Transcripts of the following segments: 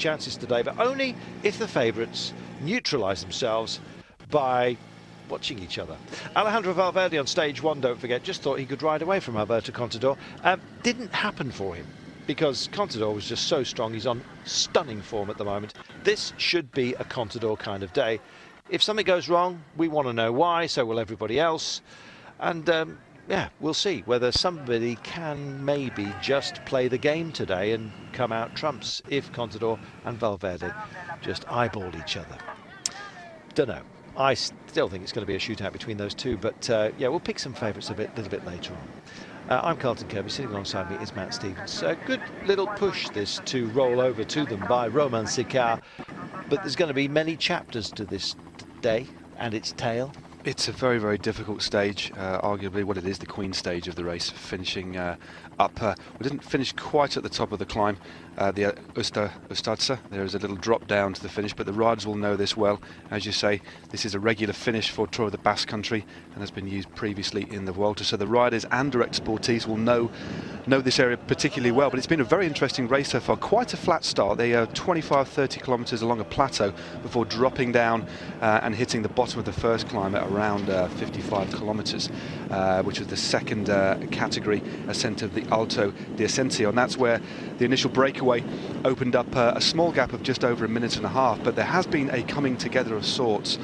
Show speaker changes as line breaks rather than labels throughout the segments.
chances today, but only if the favourites neutralise themselves by watching each other. Alejandro Valverde on stage 1, don't forget, just thought he could ride away from Alberto Contador. Didn't happen for him because Contador was just so strong. He's on stunning form at the moment. This should be a Contador kind of day. If something goes wrong, we want to know why, so will everybody else. And yeah, we'll see whether somebody can maybe just play the game today and come out trumps if Contador and Valverde just eyeball each other. Don't know. I still think it's going to be a shootout between those two, but yeah, we'll pick some favourites a little bit later on. I'm Carlton Kirby, sitting alongside me is Matt Stevens. A good little push this to roll over to them by Romain Sicard, but there's going to be many chapters to this day and its tale.
It's a very, very difficult stage, arguably what it is, the queen stage of the race, finishing up. We didn't finish quite at the top of the climb, the Ustadza. There is a little drop down to the finish, but the riders will know this well. As you say, this is a regular finish for Tour of the Basque Country and has been used previously in the Vuelta. So the riders and direct sportees will know this area particularly well. But it's been a very interesting race so far. Quite a flat start. They are 25-30 kilometres along a plateau before dropping down and hitting the bottom of the first climb at around 55 kilometres, which was the second category ascent of the Alto de Ascencio, and that's where the initial breakaway opened up a small gap of just over a minute and a half. But there has been a coming together of sorts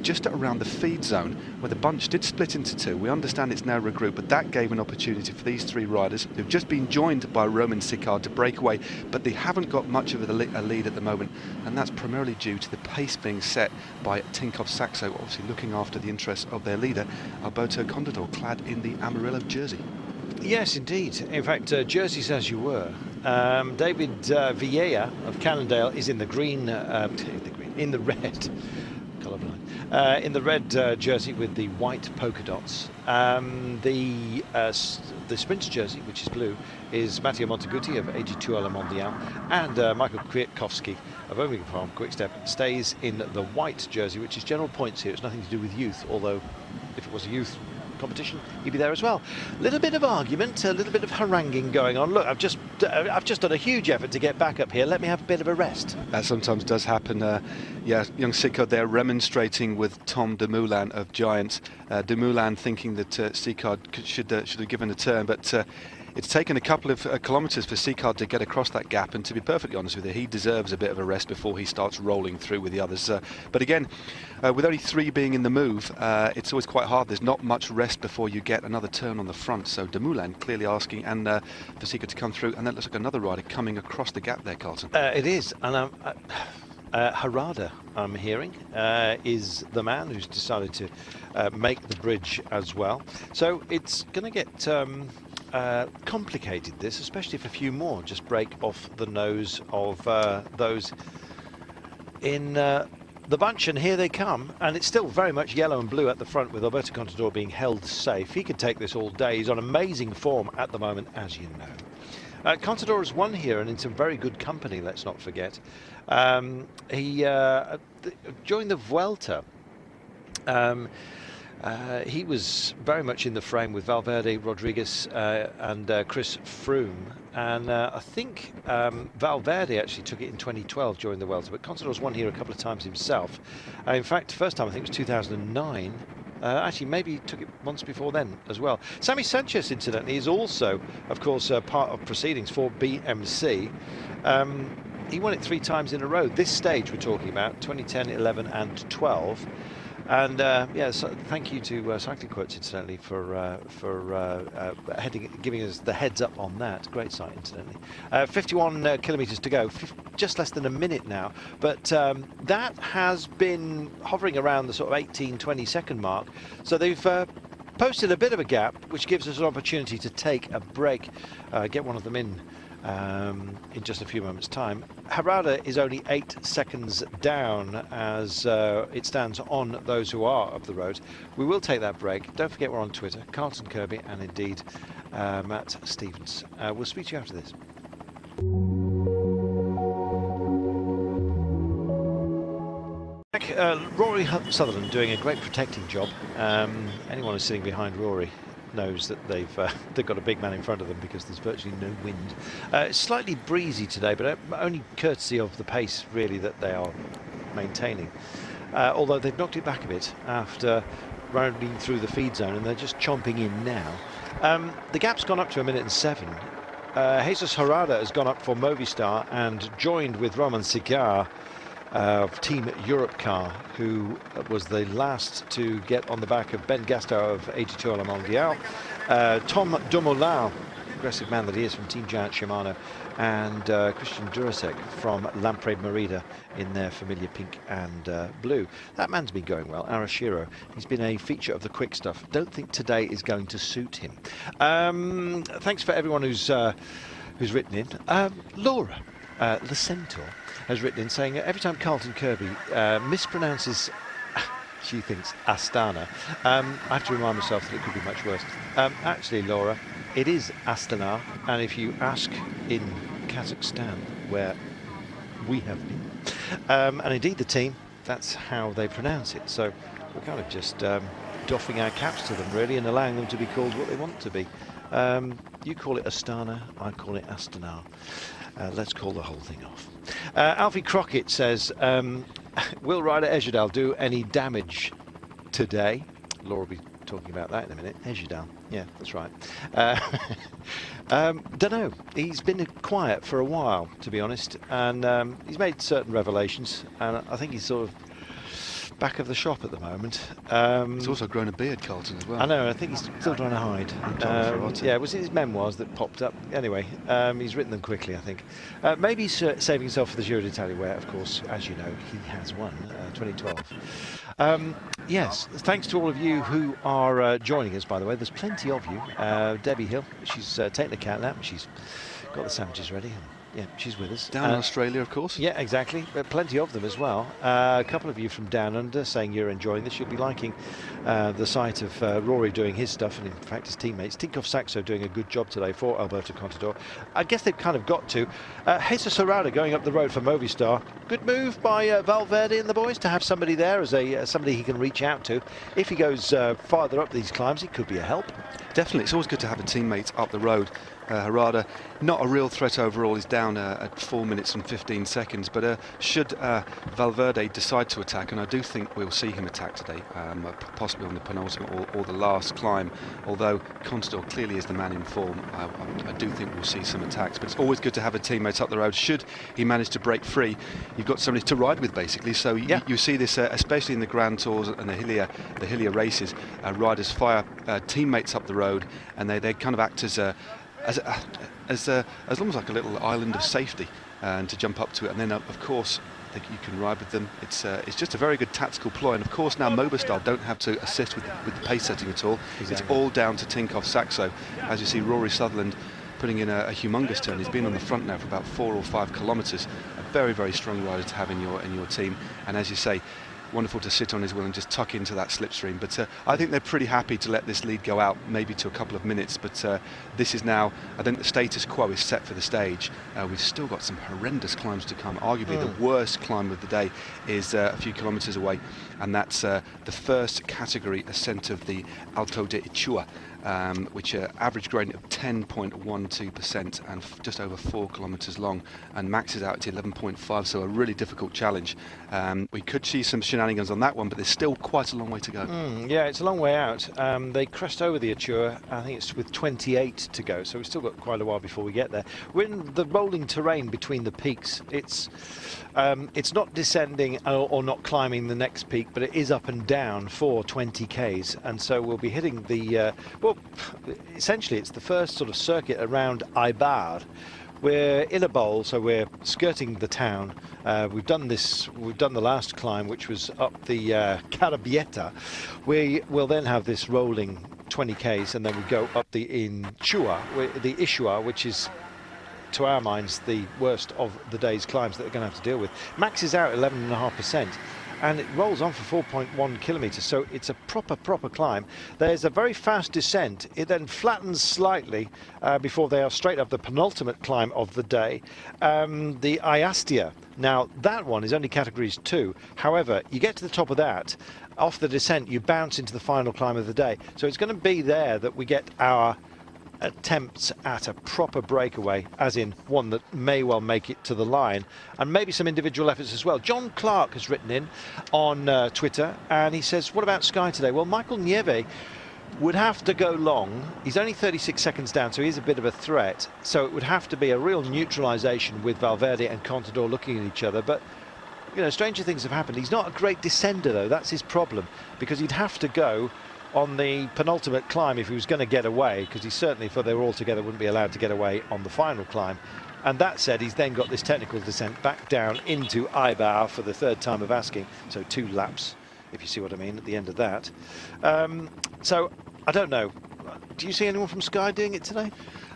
just around the feed zone where the bunch did split into two. We understand it's now regrouped, but that gave an opportunity for these three riders who've just been joined by Romain Sicard to break away, but they haven't got much of a lead at the moment, and that's primarily due to the pace being set by Tinkoff Saxo, obviously looking after the interests of their leader Alberto Contador, clad in the Amarillo jersey.
Yes, indeed. In fact, jerseys as you were. David Villella of Cannondale is in the green, in the red, colourblind, in the red jersey with the white polka dots. The sprint jersey, which is blue, is Matteo Monteguti of AG2 La Mondiale, and Michael Kwiatkowski of Omega Farm Quickstep stays in the white jersey, which is general points here. It's nothing to do with youth, although if it was a youth competition, he'd be there as well. A little bit of argument, a little bit of haranguing going on. Look, I've just done a huge effort to get back up here. Let me have a bit of a rest. That
sometimes does happen. Yeah, young Sicard there remonstrating with Tom Dumoulin of Giants. Dumoulin thinking that Sicard should have given a turn, but it's taken a couple of kilometres for Sicard to get across that gap, and to be perfectly honest with you, he deserves a bit of a rest before he starts rolling through with the others. But again, with only three being in the move, it's always quite hard. There's not much rest before you get another turn on the front. So Dumoulin clearly asking and for Sicard to come through, and that looks like another rider coming across the gap there, Carlton.
It is, and Harada, I'm hearing, is the man who's decided to make the bridge as well. So it's going to get complicated, this, especially if a few more just break off the nose of those in the bunch, and here they come, and it's still very much yellow and blue at the front with Alberto Contador being held safe. He could take this all day. He's on amazing form at the moment, as you know. Contador has won here and in some very good company, let's not forget. He joined the Vuelta. He was very much in the frame with Valverde, Rodriguez and Chris Froome, and I think Valverde actually took it in 2012 during the Vuelta, but Contador's won here a couple of times himself. In fact, first time I think was 2009. Actually, maybe he took it once before then as well. Sammy Sanchez, incidentally, is also, of course, part of proceedings for BMC. He won it 3 times in a row. This stage we're talking about, 2010, 11 and 12. And yeah, so thank you to Cycling Quotes, incidentally, for giving us the heads up on that. Great site, incidentally. 51 kilometres to go, just less than a minute now. But that has been hovering around the sort of 18-20 second mark. So they've posted a bit of a gap, which gives us an opportunity to take a break, get one of them in just a few moments' time. Harada is only 8 seconds down as it stands on those who are up the road. We will take that break. Don't forget we're on Twitter, Carlton Kirby, and indeed Matt Stevens. We'll speak to you after this. Rory Sutherland doing a great protecting job. Anyone who's sitting behind Rory knows that they've got a big man in front of them because there's virtually no wind. It's slightly breezy today, but only courtesy of the pace really that they are maintaining. Although they've knocked it back a bit after rounding through the feed zone, and they're just chomping in now. The gap's gone up to 1:07. Jesus Harada has gone up for Movistar and joined with Roman Sigar of Team Europcar, who was the last to get on the back of Ben Gastow of 82 Le Mondial, Tom Dumoulin, aggressive man that he is, from Team Giant Shimano, and Christian Durasek from Lampre Merida in their familiar pink and blue. That man's been going well, Arashiro. He's been a feature of the quick stuff. Don't think today is going to suit him. Thanks for everyone who's written in. Laura, the Centaur, has written in saying every time Carlton Kirby mispronounces, she thinks, Astana, I have to remind myself that it could be much worse. Actually, Laura, it is Astana, and if you ask in Kazakhstan, where we have been, and indeed the team, that's how they pronounce it. So we're kind of just doffing our caps to them, really, and allowing them to be called what they want to be. You call it Astana, I call it Astana. Let's call the whole thing off. Alfie Crockett says, will Ryder Ejderdahl do any damage today? Laura will be talking about that in a minute. Ejderdahl, yeah, that's right. Don't know. He's been quiet for a while, to be honest, and he's made certain revelations, and I think he's sort of back of the shop at the moment.
He's also grown a beard, Carlton, as well.
I know, I think he's still trying to hide. Yeah, it was his memoirs that popped up. Anyway, he's written them quickly, I think. Maybe he's saving himself for the Giro d'Italia, where, of course, as you know, he has won 2012. Yes, thanks to all of you who are joining us, by the way. There's plenty of you. Debbie Hill, she's taking a cat nap. She's got the sandwiches ready. Yeah, she's with us.
Down in Australia, of course.
Yeah, exactly. But plenty of them as well. A couple of you from Down Under saying you're enjoying this. You'll be liking the sight of Rory doing his stuff, and in fact his teammates. Tinkoff Saxo doing a good job today for Alberto Contador. I guess they've kind of got to. Jesus Harada going up the road for Movistar. Good move by Valverde and the boys to have somebody there as somebody he can reach out to. If he goes farther up these climbs, it could be a help.
Definitely, it's always good to have a teammate up the road. Harada, not a real threat overall, he's down at 4 minutes and 15 seconds, but should Valverde decide to attack, and I do think we'll see him attack today, possibly on the penultimate or the last climb, although Contador clearly is the man in form, I do think we'll see some attacks, but it's always good to have a teammate up the road. Should he manage to break free, you've got somebody to ride with, basically. So yeah. you see this, especially in the Grand Tours and the Hillier races, riders fire teammates up the road, and they kind of act as almost like a little island of safety, and to jump up to it, and then of course you can ride with them. It's just a very good tactical ploy, and of course now Movistar don't have to assist with the pace setting at all. Exactly. It's all down to Tinkoff Saxo. As you see, Rory Sutherland putting in a humongous turn. He's been on the front now for about 4 or 5 kilometres. A very, very strong rider to have in your team, and as you say, wonderful to sit on his wheel and just tuck into that slipstream. But I think they're pretty happy to let this lead go out, maybe to a couple of minutes. But this is now, I think the status quo is set for the stage. We've still got some horrendous climbs to come. Arguably the worst climb of the day is a few kilometres away, and that's the first category ascent of the Alto de Ichua, which average gradient of 10.12% and just over 4 kilometres long, and maxes out to 11.5, so a really difficult challenge. We could see some shenanigans on that one, but there's still quite a long way to go.
Yeah, it's a long way out. They crest over the Ichua, I think it's with 28 to go, so we've still got quite a while before we get there. We're in the rolling terrain between the peaks. It's not descending or not climbing the next peak, but it is up and down for 20 Ks, and so we'll be hitting the essentially it's the first sort of circuit around Eibar. We're in a bowl, so we're skirting the town. We've done the last climb, which was up the Carabieta. We will then have this rolling 20 Ks, and then we go up the Ishua, which is, to our minds, the worst of the day's climbs that they're going to have to deal with. Max is out 11.5%. and it rolls on for 4.1 kilometres, so it's a proper climb. There's a very fast descent. It then flattens slightly before they are straight up the penultimate climb of the day, the Iastia. Now, that one is only categories 2. However, you get to the top of that, off the descent, you bounce into the final climb of the day. So it's going to be there that we get our attempts at a proper breakaway, as in one that may well make it to the line, and maybe some individual efforts as well. John Clark has written in on Twitter, and he says, what about Sky today? Well, Michael Nieve would have to go long. He's only 36 seconds down, so he's a bit of a threat. So it would have to be a real neutralisation with Valverde and Contador looking at each other. But, you know, stranger things have happened. He's not a great descender, though. That's his problem, because he'd have to go on the penultimate climb if he was going to get away, because he certainly, if they were all together, wouldn't be allowed to get away on the final climb. And that said, he's then got this technical descent back down into Eibar for the 3rd time of asking, so 2 laps, if you see what I mean, at the end of that. So I don't know, do you see anyone from Sky doing it today?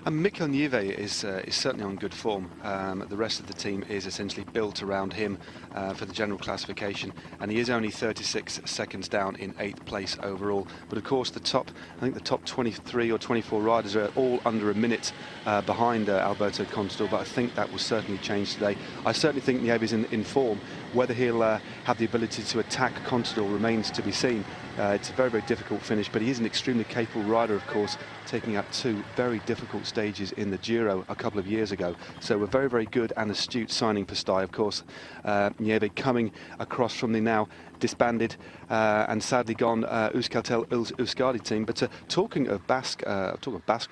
Mikel Nieve is certainly on good form. The rest of the team is essentially built around him for the general classification, and he is only 36 seconds down in 8th place overall. But of course, I think the top 23 or 24 riders are all under a minute behind Alberto Contador, but I think that will certainly change today. I certainly think Nieve is in form. Whether he'll have the ability to attack Contador remains to be seen. It's a very difficult finish, but he is an extremely capable rider, of course, taking up 2 very difficult stages in the Giro a couple of years ago. So a very good and astute signing for Sky, of course. Nieve coming across from the now disbanded and sadly gone Euskaltel-Euskadi team. But talking of Basque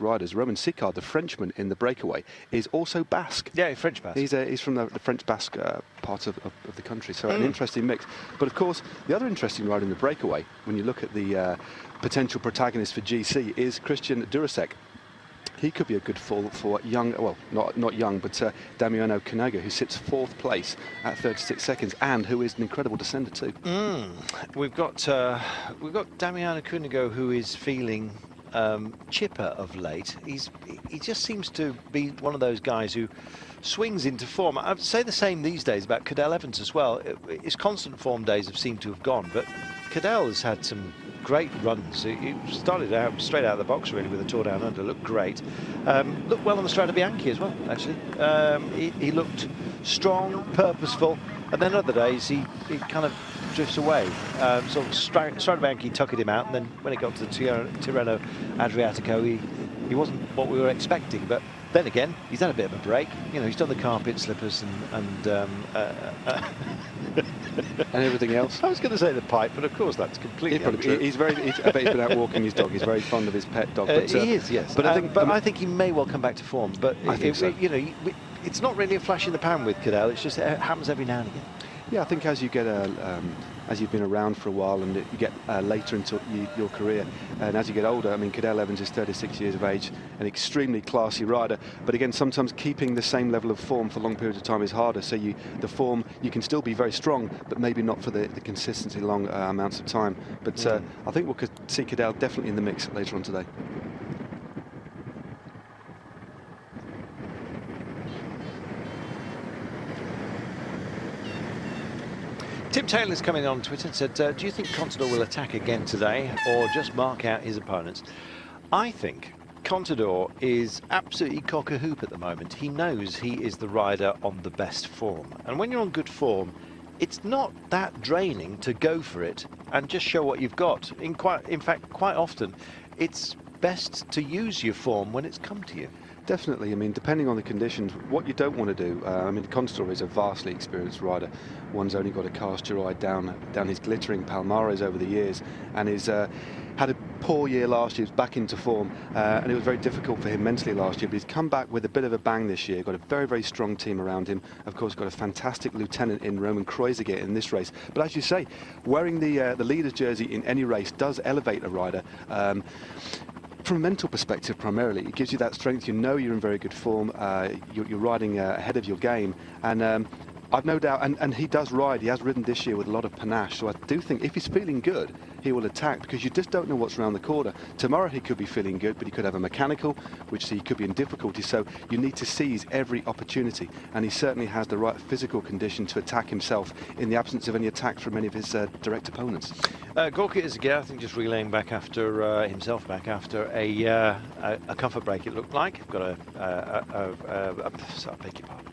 riders, Roman Sicard, the Frenchman in the breakaway, is also Basque.
Yeah, French Basque.
He's from the French Basque part of the country, so an interesting mix. But of course, the other interesting rider in the breakaway, when you look at the potential protagonist for GC, is Christian Durasek. He could be a good fall for young, well, not young, but Damiano Cunego, who sits 4th place at 36 seconds, and who is an incredible descender too.
We've got Damiano Cunego, who is feeling chipper of late. He just seems to be one of those guys who swings into form. I'd say the same these days about Cadel Evans as well. His constant form days have seemed to have gone, but Cadel has had some great runs. He started out straight out of the box really with a Tour Down Under, looked great. Looked well on the Strade Bianche as well, actually. He looked strong, purposeful, and then other days he kind of drifts away. Sort of Strade Bianche tuckered him out, and then when it got to the Tirreno Adriatico, he wasn't what we were expecting. But then again, he's had a bit of a break. You know, he's done the carpet slippers and
and everything else.
I was going to say the pipe, but of course that's completely untrue.
I bet he's been out walking his dog. He's very fond of his pet dog. But,
he is, yes. But I think he may well come back to form. But
I think so.
You know, it's not really a flash in the pan with Cadel. It's just it happens every now and again.
Yeah, I think as you get as you've been around for a while and you get later into your career, and as you get older, I mean, Cadel Evans is 36 years of age, an extremely classy rider, but again, sometimes keeping the same level of form for long periods of time is harder. So the form, you can still be very strong, but maybe not for the consistency long amounts of time. But I think we'll see Cadel definitely in the mix later on today.
Tim Taylor's coming on Twitter and said, do you think Contador will attack again today or just mark out his opponents? I think Contador is absolutely cock-a-hoop at the moment. He knows he is the rider on the best form. And when you're on good form, it's not that draining to go for it and just show what you've got. In fact, quite often, it's best to use your form when it's come to you.
Definitely. I mean, depending on the conditions, what you don't want to do. I mean, Contador is a vastly experienced rider. One's only got to cast your eye down his glittering Palmares over the years, and he's had a poor year last year. He was back into form, and it was very difficult for him mentally last year. But he's come back with a bit of a bang this year. Got a very strong team around him. Of course, got a fantastic lieutenant in Roman Kreuziger in this race. But as you say, wearing the leader's jersey in any race does elevate a rider. From a mental perspective, primarily, it gives you that strength. You know you're in very good form. You're riding ahead of your game, and I've no doubt, and he does ride. He has ridden this year with a lot of panache, so I do think if he's feeling good, he will attack, because you just don't know what's around the corner. Tomorrow he could be feeling good, but he could have a mechanical, which he could be in difficulty, so you need to seize every opportunity, and he certainly has the right physical condition to attack himself in the absence of any attacks from any of his direct opponents.
Gorka is again, I think, just relaying back after himself back after a comfort break, it looked like. I've got sorry, I beg your pardon.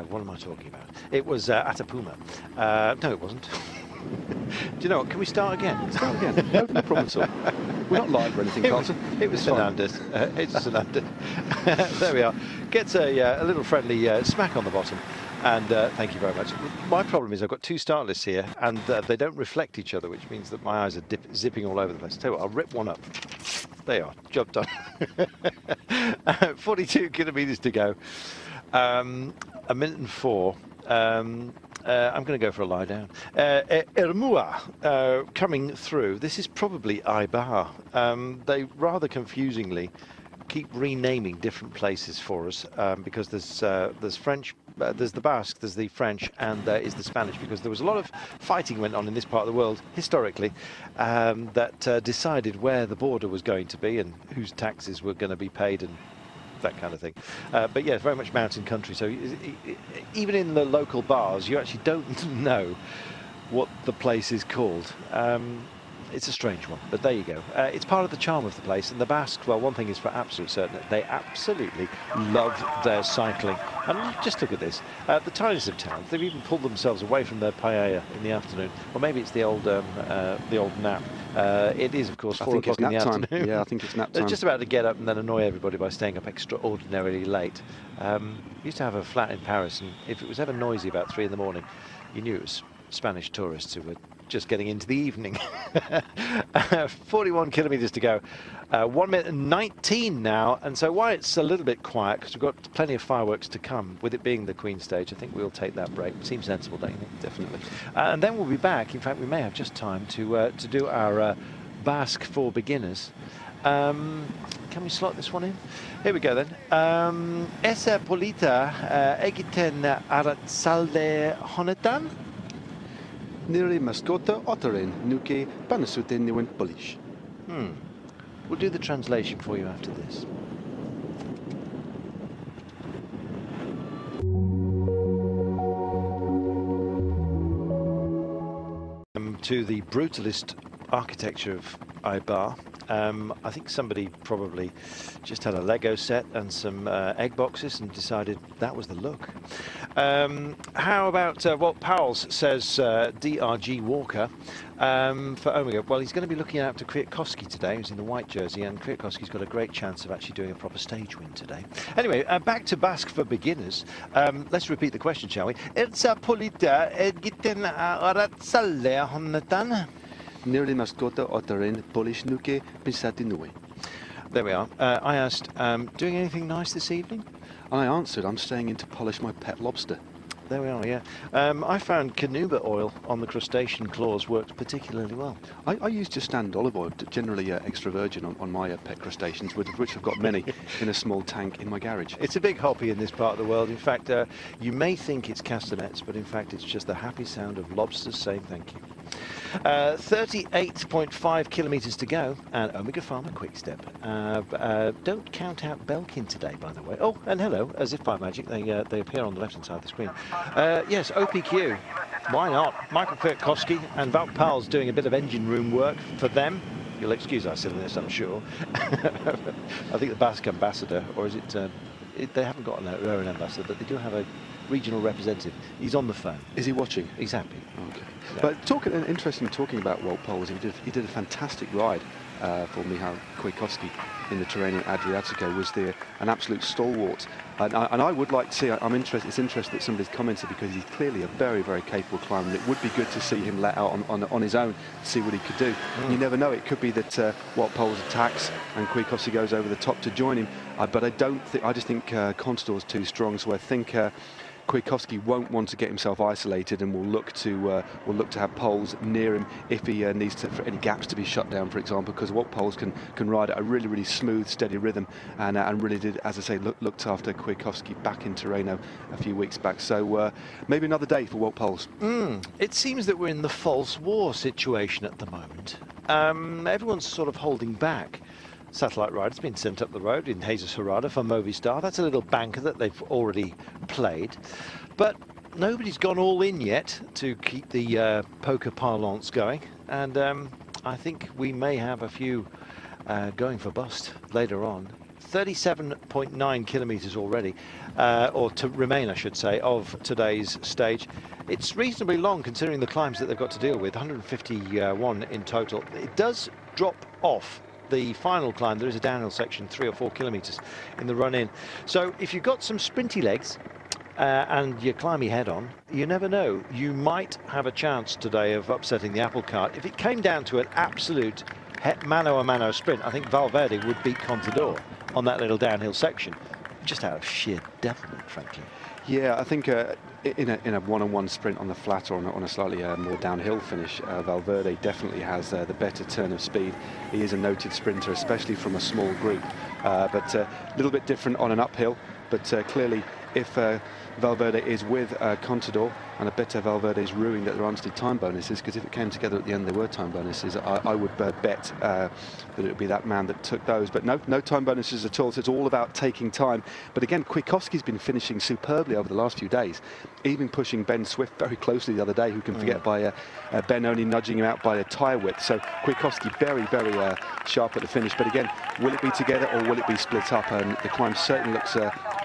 What am I talking about? It was Atapuma. No, it wasn't. Do you know what? Can we start again?
Start again. No problem at all. We're not live or anything, Carlton.
It was Fernandez. It's Fernandez. There we are. Gets a little friendly smack on the bottom. And thank you very much. My problem is I've got two start lists here, and they don't reflect each other, which means that my eyes are zipping all over the place. Tell you what, I'll rip one up. There you are. Job done. 42 kilometres to go. 1:04. I'm going to go for a lie down. Ermua coming through. This is probably Eibar. They rather confusingly keep renaming different places for us because there's French, there's the Basque, there's the French, and there is the Spanish, because there was a lot of fighting went on in this part of the world historically that decided where the border was going to be and whose taxes were going to be paid and that kind of thing. But yeah, very much mountain country, so even in the local bars you actually don't know what the place is called. It's a strange one, but there you go. It's part of the charm of the place. And the Basques, well, one thing is for absolute certain, they absolutely love their cycling. And just look at this. The tiniest of towns, they've even pulled themselves away from their paella in the afternoon. Or maybe it's the old nap. It is, of course, 4 o'clock in the afternoon.
Yeah, I think it's nap time.
They're just about to get up and then annoy everybody by staying up extraordinarily late. We used to have a flat in Paris, and if it was ever noisy about 3 in the morning, you knew it was Spanish tourists who were just getting into the evening. 41 kilometres to go. 1:19 now, and so why it's a little bit quiet, because we've got plenty of fireworks to come, with it being the Queen stage. I think we'll take that break. Seems sensible, don't you think?
Definitely.
And then we'll be back. In fact, we may have just time to do our Basque for beginners. Can we slot this one in? Here we go then. Esa polita egiten aratsalde honetan.
Niri mascota otteren nuke panasute niwen polish.
We'll do the translation for you after this. To the brutalist architecture of Eibar. I think somebody probably just had a Lego set and some egg boxes and decided that was the look. How about what Powell's says, DRG Walker for Omega? Well, he's going to be looking out to Kwiatkowski today, who's in the white jersey, and Kwiatkowski's got a great chance of actually doing a proper stage win today. Anyway, back to Basque for beginners. Let's repeat the question, shall we? Erza polita edgiten aratsalle honetan.
Nearly mascota otteren polish nuke pensati nui.
There we are. I asked, doing anything nice this evening?
I answered, I'm staying in to polish my pet lobster.
There we are, yeah. I found canuba oil on the crustacean claws worked particularly well.
I use just standard olive oil, generally extra virgin on my pet crustaceans, which I've got many in a small tank in my garage.
It's a big hobby in this part of the world. In fact, you may think it's castanets, but in fact it's just the happy sound of lobsters saying thank you. 38.5 kilometres to go, and Omega Pharma Quick Step. Don't count out Belkin today, by the way. Oh, and hello, as if by magic, they appear on the left-hand side of the screen. Yes, OPQ. Why not? Michael Kwiatkowski and Wout Powell's doing a bit of engine room work for them. You'll excuse our silliness, I'm sure. I think the Basque ambassador, or is it? They haven't got their own ambassador, but they do have a regional representative. He's on the phone.
Is he watching?
He's happy.
Okay. Yeah. But interesting talking about Wout Powell's, he did a fantastic ride for Michał Kwiatkowski in the Tirreno Adriatico. Was an absolute stalwart, and I would like to see. It's interesting that somebody's commented, because he's clearly a very, very capable climber. And it would be good to see him let out on his own, to see what he could do. You never know. It could be that Wout Powell's attacks and Kwiatkowski goes over the top to join him. But I don't think. I just think Contador's too strong. So I think Kwiatkowski won't want to get himself isolated and will look to have poles near him if he needs to, for any gaps to be shut down, for example, because Wout Poels can ride at a really smooth, steady rhythm, and really did, as I say, looked after Kwiatkowski back in Tirreno a few weeks back. So maybe another day for Wout Poels.
It seems that we're in the false war situation at the moment. Everyone's sort of holding back. Satellite rider's been sent up the road in Jesus Herrada for Movistar. That's a little banker that they've already played. But nobody's gone all in yet to keep the poker parlance going. And I think we may have a few going for bust later on. 37.9 kilometres already, or to remain, I should say, of today's stage. It's reasonably long considering the climbs that they've got to deal with, 151 in total. It does drop off. The final climb, there is a downhill section, 3 or 4 kilometres in the run-in. So if you've got some sprinty legs and you climb your head on, you never know. You might have a chance today of upsetting the apple cart. If it came down to an absolute mano-a-mano sprint, I think Valverde would beat Contador on that little downhill section, just out of sheer devilment, frankly.
Yeah, I think in a one-on-one sprint on the flat or on a slightly more downhill finish, Valverde definitely has the better turn of speed. He is a noted sprinter, especially from a small group, but a little bit different on an uphill. But clearly, if Valverde is with Contador, and I bet Valverde is ruining that there aren't any time bonuses, because if it came together at the end there were time bonuses, I would bet that it would be that man that took those. But no time bonuses at all, so it's all about taking time. But again, Kwiatkowski's been finishing superbly over the last few days, even pushing Ben Swift very closely the other day, who can forget by Ben only nudging him out by a tyre width. So Kwiatkowski very sharp at the finish. But again, will it be together or will it be split up? And the climb certainly looks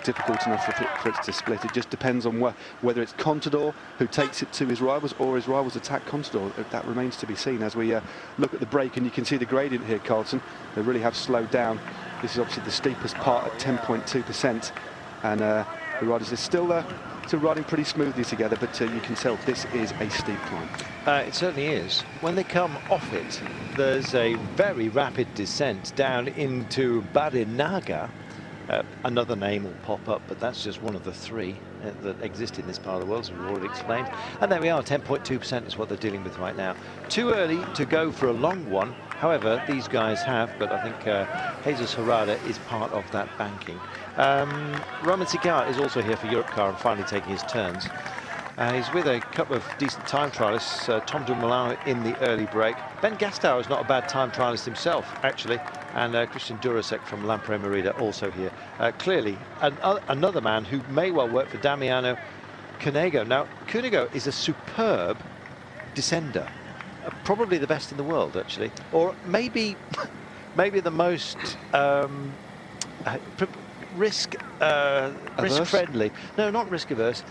difficult enough for it to split. It just depends on whether it's Contador who takes it to his rivals or his rivals attack Contador. That remains to be seen as we look at the break, and you can see the gradient here, Carlton. They really have slowed down. This is obviously the steepest part at 10.2%, and the riders are still riding pretty smoothly together, but you can tell this is a steep climb.
It certainly is. When they come off it, there's a very rapid descent down into Barinaga. Another name will pop up, but that's just one of the 3 that exist in this part of the world, as we've already explained. And there we are, 10.2% is what they're dealing with right now. Too early to go for a long one. However, these guys have, but I think Jesus Herrada is part of that banking. Roman Sicard is also here for Europcar and finally taking his turns. He's with a couple of decent time trialists, Tom Dumoulin in the early break. Ben Gastow is not a bad time trialist himself, actually, and Christian Durasek from Lampre Merida also here. Clearly, another man who may well work for Damiano Cunego. Now, Cunego is a superb descender, probably the best in the world, actually, or maybe the most risk-friendly. No, not risk-averse.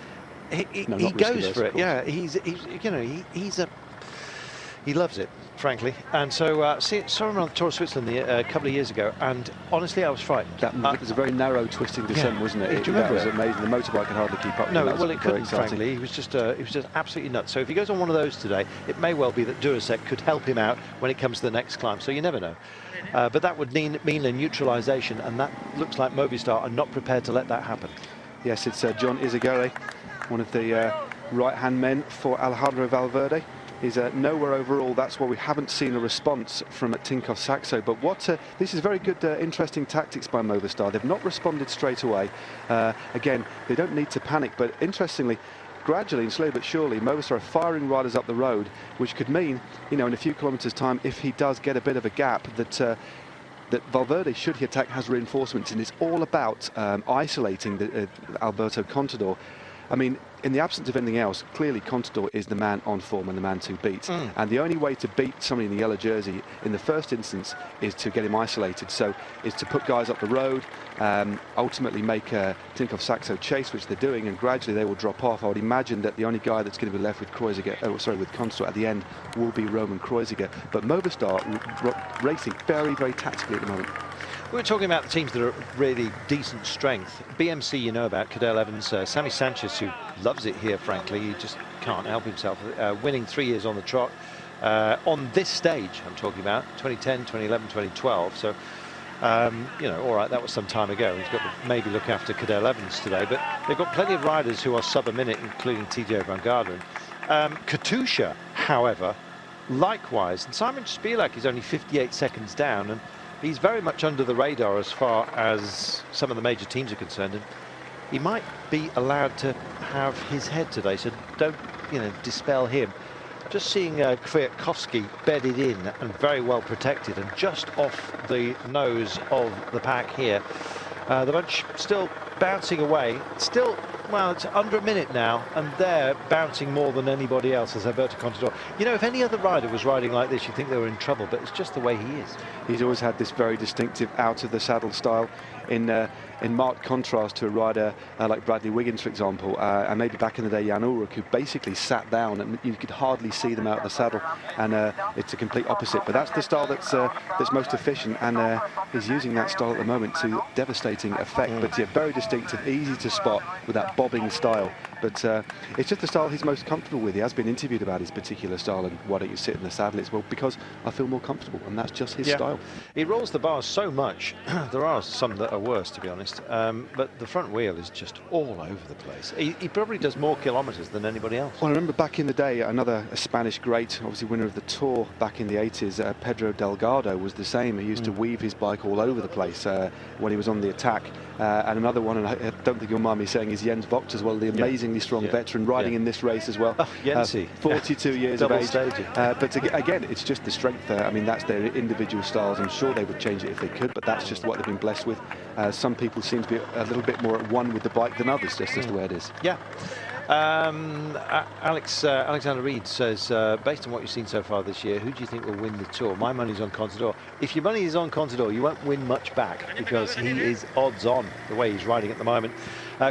He goes for it. Yeah, he loves it, frankly. And so saw him on the Tour of Switzerland a couple of years ago, and honestly I was frightened.
It was a very narrow twisting descent, wasn't it?
Do you remember?
That was amazing. The motorbike could hardly keep up.
No, well, it couldn't, frankly. He was just absolutely nuts. So if he goes on one of those today, it may well be that Durasek could help him out when it comes to the next climb. So you never know. But that would mean a neutralisation, and that looks like Movistar are not prepared to let that happen.
Yes, it's John Izagirre, one of the right-hand men for Alejandro Valverde. Is nowhere overall. That's why we haven't seen a response from Tinkoff Saxo. But this is very good, interesting tactics by Movistar. They've not responded straight away. Again, they don't need to panic, but interestingly, gradually and slowly but surely, Movistar are firing riders up the road, which could mean, in a few kilometres' time, if he does get a bit of a gap, that Valverde, should he attack, has reinforcements, and it's all about isolating Alberto Contador. I mean, in the absence of anything else, clearly Contador is the man on form and the man to beat. And the only way to beat somebody in the yellow jersey in the first instance is to get him isolated. So is to put guys up the road, ultimately make Tinkoff Saxo chase, which they're doing, and gradually they will drop off. I would imagine that the only guy that's going to be left with with Contador at the end will be Roman Kreuziger. But Movistar racing very, very tactically at the moment.
We're talking about the teams that are really decent strength. BMC, you know about, Cadel Evans, Sammy Sanchez, who loves it here, frankly. He just can't help himself. Winning 3 years on the trot. On this stage, I'm talking about, 2010, 2011, 2012. So You know, all right, that was some time ago. He's got to maybe look after Cadell Evans today, but they've got plenty of riders who are sub a minute, including TJ Van Garderen. Katusha, however, likewise, and Simon Spielak is only 58 seconds down, and he's very much under the radar as far as some of the major teams are concerned. And he might be allowed to have his head today, so don't, you know, dispel him. Just seeing Kwiatkowski bedded in and very well protected and just off the nose of the pack here. The bunch still bouncing away. Still, well, it's under a minute now, and they're bouncing more than anybody else as Alberto Contador. You know, if any other rider was riding like this, you'd think they were in trouble, but it's just the way he is.
He's always had this very distinctive out of the saddle style, in marked contrast to a rider like Bradley Wiggins, for example, and maybe back in the day Jan Ullrich, who basically sat down and you could hardly see them out of the saddle, and it's a complete opposite. But that's the style that's most efficient, and he's using that style at the moment to devastating effect. But yeah, very distinctive, easy to spot with that bobbing style. But it's just the style he's most comfortable with. He has been interviewed about his particular style, and why don't you sit in the saddle? It's, well, because I feel more comfortable, and that's just his style.
He rolls the bars so much. There are some that are worse, to be honest, but the front wheel is just all over the place. He probably does more kilometres than anybody else.
Well, I remember back in the day, a Spanish great, obviously winner of the Tour back in the 80s, Pedro Delgado was the same. He used to weave his bike all over the place when he was on the attack. And another one, and I don't think you'll mind me saying, is Jens Vogt as well, the amazingly strong veteran riding in this race as well. 42 years of age. But again, it's just the strength there. I mean, that's their individual styles. I'm sure they would change it if they could, but that's just what they've been blessed with. Some people seem to be a little bit more at one with the bike than others, just as the way it is.
Yeah. Alexander Reed says, based on what you've seen so far this year, who do you think will win the Tour? My money's on Contador. If your money is on Contador, you won't win much back, because he is odds on the way he's riding at the moment.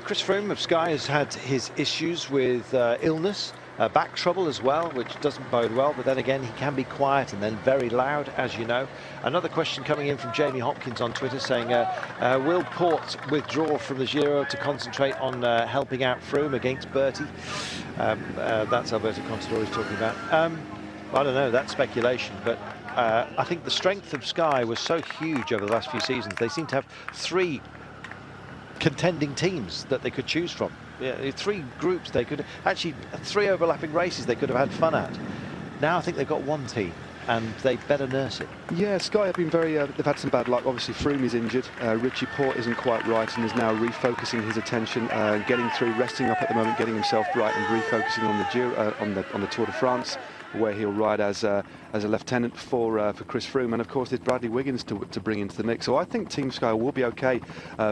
Chris Froome of Sky has had his issues with illness, back trouble as well, which doesn't bode well, but then again he can be quiet and then very loud, as you know. Another question coming in from Jamie Hopkins on Twitter saying, will Port withdraw from the Giro to concentrate on helping out Froome against Bertie? That's Alberto Contador he's talking about. I don't know, that's speculation, but I think the strength of Sky was so huge over the last few seasons. They seem to have 3 contending teams that they could choose from. Yeah, 3 groups they could actually 3 overlapping races they could have had fun at. Now I think they've got 1 team, and they better nurse it. Yeah, Sky have been very. They've had some bad luck. Obviously, Froome is injured. Richie Porte isn't quite right, and is now refocusing his attention, getting through, resting up at the moment, getting himself right, and refocusing on the Giro, on the Tour de France, where he'll ride as a lieutenant for Chris Froome, and of course there's Bradley Wiggins to bring into the mix. So I think Team Sky will be okay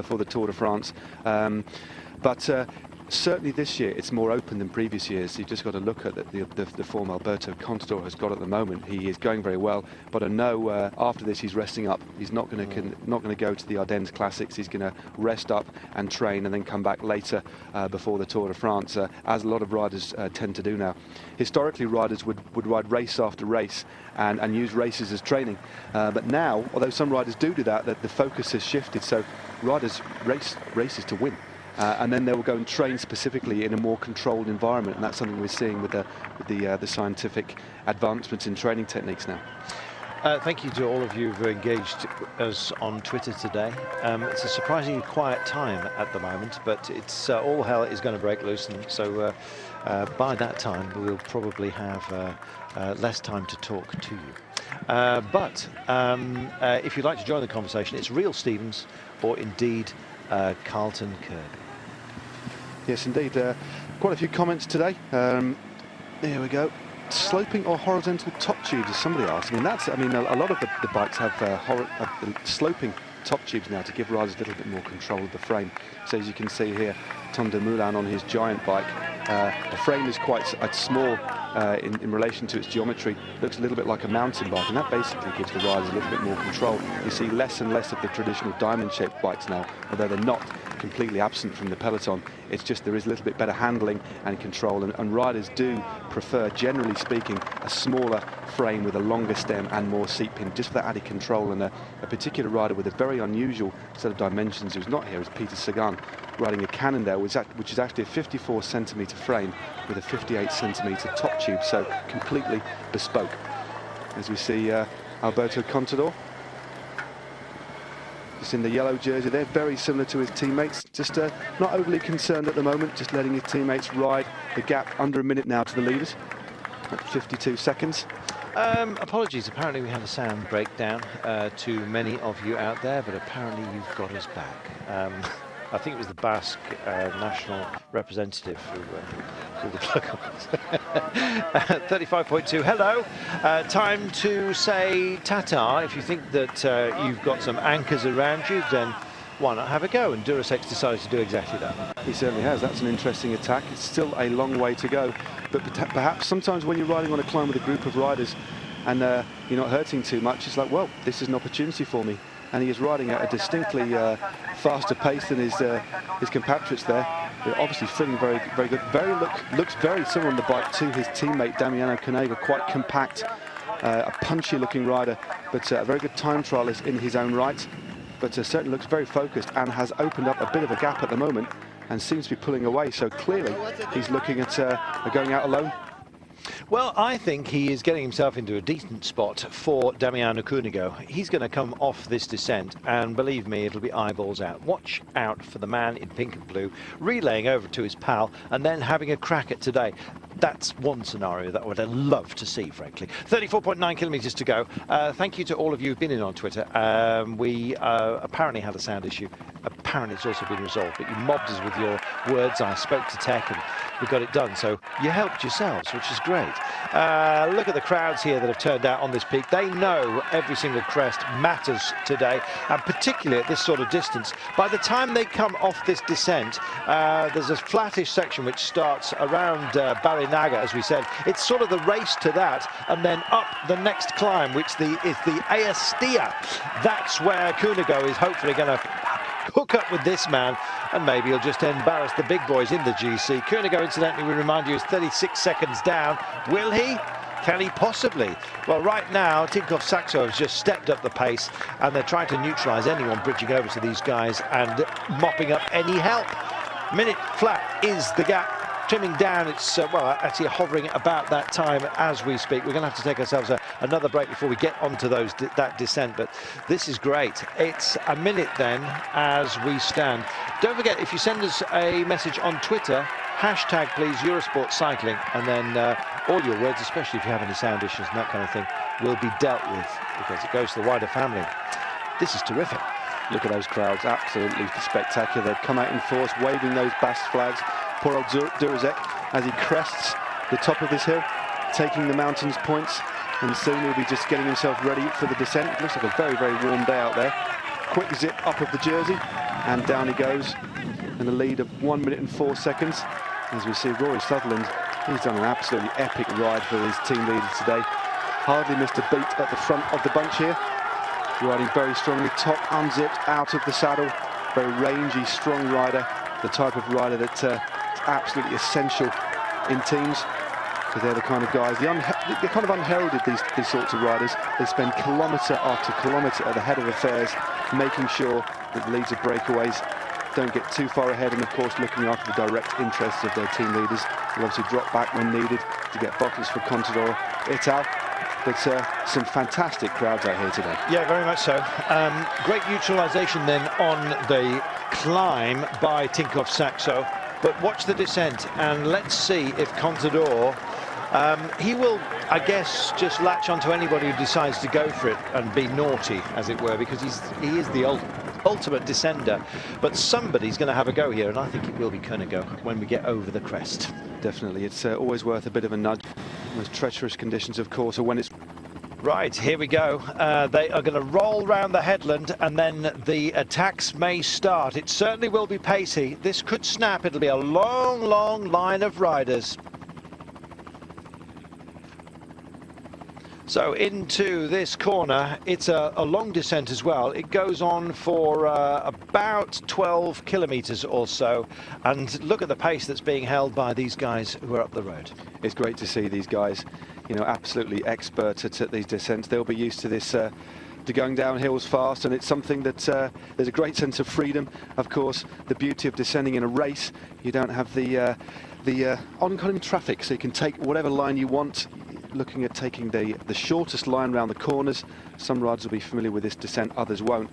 for the Tour de France, but certainly this year it's more open than previous years. You've just got to look at the form Alberto Contador has got at the moment. He is going very well, but I know after this he's resting up. He's not going to go to the Ardennes Classics. He's going to rest up and train, and then come back later before the Tour de France, as a lot of riders tend to do now. Historically, riders would ride race after race and use races as training, but now, although some riders do that, the focus has shifted. So riders race races to win. And then they will go and train specifically in a more controlled environment, and that's something we're seeing with the scientific advancements in training techniques now. Thank you to all of you who engaged us on Twitter today. It's a surprisingly quiet time at the moment, but it's all hell is going to break loose, and so by that time we'll probably have less time to talk to you. But if you'd like to join the conversation, it's Real Stevens or indeed Carlton Kirby.
Yes, indeed. Quite a few comments today. There we go. Sloping or horizontal top tubes, as somebody asked. I mean, a lot of the bikes have sloping top tubes now to give riders a little bit more control of the frame. So as you can see here, Tom Dumoulin on his giant bike, the frame is quite small in relation to its geometry. Looks a little bit like a mountain bike, and that basically gives the riders a little bit more control. You see less and less of the traditional diamond-shaped bikes now, although they're not completely absent from the peloton. It's just there is a little bit better handling and control, and riders do prefer, generally speaking, a smaller frame with a longer stem and more seat pin, just for that added control. And a particular rider with a very unusual set of dimensions who's not here is Peter Sagan, riding a Cannondale, which is actually a 54-centimetre frame with a 58-centimetre top tube, so completely bespoke. As we see Alberto Contador. just in the yellow jersey. They're very similar to his teammates, just not overly concerned at the moment, just letting his teammates ride the gap. Under a minute now to the leaders at 52 seconds.
Apologies, apparently we had a sound breakdown to many of you out there, but apparently you've got us back. I think it was the Basque national representative who pulled the plug on us. 35.2, hello. Time to say ta-ta. If you think that you've got some anchors around you, then why not have a go? And Durasex decided to do exactly that.
He certainly has. That's an interesting attack. It's still a long way to go, but perhaps sometimes when you're riding on a climb with a group of riders and you're not hurting too much, it's like, well, this is an opportunity for me. And he is riding at a distinctly faster pace than his compatriots there. They're obviously feeling very, very good. Looks very similar on the bike to his teammate Damiano Cunego, quite compact, a punchy-looking rider, but a very good time trialist in his own right. But certainly looks very focused and has opened up a bit of a gap at the moment and seems to be pulling away. So clearly he's looking at going out alone.
Well, I think he is getting himself into a decent spot for Damiano Cunego. He's going to come off this descent, and believe me, it'll be eyeballs out. Watch out for the man in pink and blue, relaying over to his pal, and then having a crack at today. That's one scenario that I would love to see, frankly. 34.9 kilometres to go. Thank you to all of you who've been in on Twitter. We apparently had a sound issue. Apparently it's also been resolved, but you mobbed us with your words. I spoke to tech and we got it done. So you helped yourselves, which is great. Look at the crowds here that have turned out on this peak. They know every single crest matters today, and particularly at this sort of distance. By the time they come off this descent, there's a flattish section which starts around Barinaga, as we said. It's sort of the race to that, and then up the next climb, which is the Ayastia. That's where Cunego is hopefully going to hook up with this man, and maybe he'll just embarrass the big boys in the GC. Cunego, incidentally, we remind you, is 36 seconds down. Will he? Can he possibly? Well, right now, Tinkoff Saxo has just stepped up the pace, and they're trying to neutralise anyone bridging over to these guys and mopping up any help. Minute flat is the gap. Trimming down, it's well, actually hovering about that time as we speak. We're going to have to take ourselves another break before we get onto that descent, but this is great. It's a minute then as we stand. Don't forget, if you send us a message on Twitter, hashtag please Eurosport Cycling, and then all your words, especially if you have any sound issues and that kind of thing, will be dealt with because it goes to the wider family. This is terrific.
Look at those crowds, absolutely spectacular. They've come out in force, waving those Basque flags. Poor old Durazek, as he crests the top of this hill, taking the mountain's points, and soon he'll be just getting himself ready for the descent. It looks like a very, very warm day out there. Quick zip up of the jersey, and down he goes, in a lead of 1 minute and 4 seconds. As we see Rory Sutherland, he's done an absolutely epic ride for his team leaders today. Hardly missed a beat at the front of the bunch here. Riding very strongly, top unzipped, out of the saddle. Very rangy, strong rider. The type of rider that is absolutely essential in teams, because they're the kind of guys, they're kind of unheralded, these sorts of riders. They spend kilometre after kilometre at the head of affairs, making sure that the leads of breakaways don't get too far ahead, and of course looking after the direct interests of their team leaders. They'll obviously drop back when needed to get bottles for Contador Ital. But some fantastic crowds out here today. Yeah,
very much so. Great neutralisation then on the climb by Tinkoff Saxo. But watch the descent, and let's see if Contador, he will, I guess, just latch onto anybody who decides to go for it and be naughty, as it were, because he is the ultimate descender. But somebody's going to have a go here, and I think it will be Cunego when we get over the crest.
Definitely, it's always worth a bit of a nudge. Most treacherous conditions, of course, are when it's...
Right, here we go. They are going to roll round the headland, and then the attacks may start. It certainly will be pacey. This could snap. It'll be a long, long line of riders. So into this corner, it's a long descent as well. It goes on for about 12 kilometres or so. And look at the pace that's being held by these guys who are up the road.
It's great to see these guys, you know, absolutely expert at these descents. They'll be used to this, to going down hills fast, and it's something that there's a great sense of freedom. Of course, the beauty of descending in a race, you don't have the oncoming traffic, so you can take whatever line you want. Looking at taking the shortest line around the corners. Some riders will be familiar with this descent, others won't.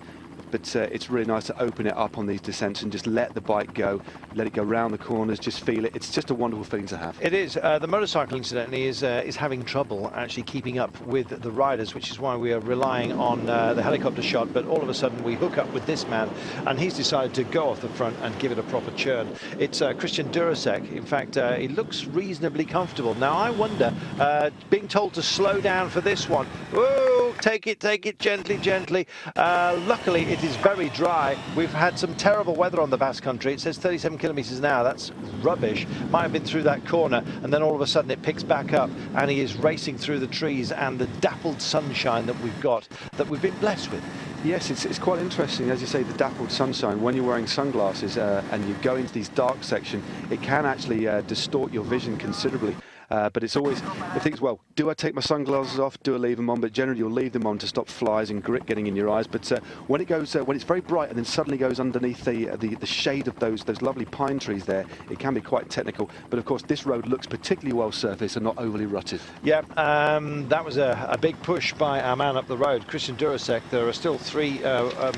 but it's really nice to open it up on these descents and just let the bike go, let it go round the corners, just feel it. It's just a wonderful feeling to have.
It is. The motorcycle, incidentally, is having trouble actually keeping up with the riders, which is why we are relying on the helicopter shot. But all of a sudden we hook up with this man, and he's decided to go off the front and give it a proper churn. It's Christian Durasek. In fact, he looks reasonably comfortable. Now I wonder, being told to slow down for this one. Whoa, take it gently, gently. Luckily, it is very dry. We've had some terrible weather on the Basque Country. It says 37 kilometers an hour. That's rubbish. Might have been through that corner, and then all of a sudden it picks back up, and he is racing through the trees and the dappled sunshine that we've got, that we've been blessed with.
Yes, it's quite interesting, as you say, the dappled sunshine. When you're wearing sunglasses and you go into these dark sections, it can actually distort your vision considerably. But it's always, it thinks, well, do I take my sunglasses off? Do I leave them on? But generally you'll leave them on to stop flies and grit getting in your eyes. But when it goes, when it's very bright and then suddenly goes underneath the shade of those lovely pine trees there, it can be quite technical. But of course, this road looks particularly well surfaced and not overly rutted.
Yeah, that was a big push by our man up the road, Christian Durasek. There are still 3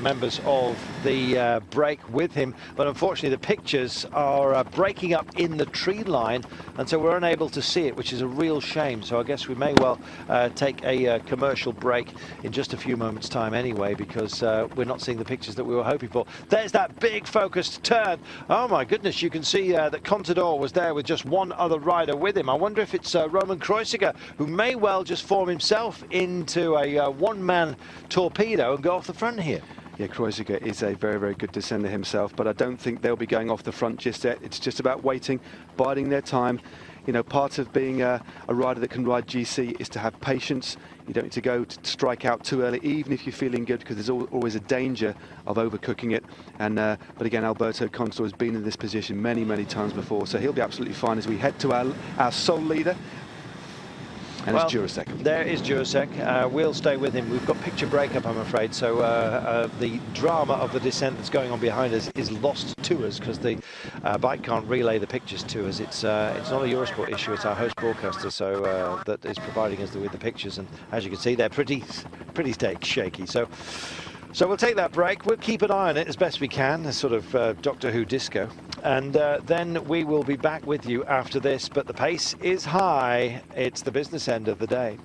members of the break with him, but unfortunately the pictures are breaking up in the tree line, and so we're unable to see it, which is a real shame. So I guess we may well take a commercial break in just a few moments time anyway, because we're not seeing the pictures that we were hoping for. There's that big focused turn. Oh my goodness, you can see that Contador was there with just one other rider with him. I wonder if it's Roman Kreuziger, who may well just form himself into a one-man torpedo and go off the front here.
Yeah, Kreuziger is a very, very good descender himself, but I don't think they'll be going off the front just yet. It's just about waiting, biding their time. You know, part of being a rider that can ride GC is to have patience. You don't need to go to strike out too early, even if you're feeling good, because there's always a danger of overcooking it. And but again, Alberto Contador has been in this position many, many times before, so he'll be absolutely fine as we head to our sole leader. And well, it's Durasek.
There is Durasek. We'll stay with him. We've got picture breakup, I'm afraid, so the drama of the descent that's going on behind us is lost to us, because the bike can't relay the pictures to us. It's not a Eurosport issue, it's our host broadcaster, so that is providing us with the pictures, and as you can see, they're pretty shaky. So we'll take that break. We'll keep an eye on it as best we can, a sort of Doctor Who disco. And then we will be back with you after this. But the pace is high. It's the business end of the day.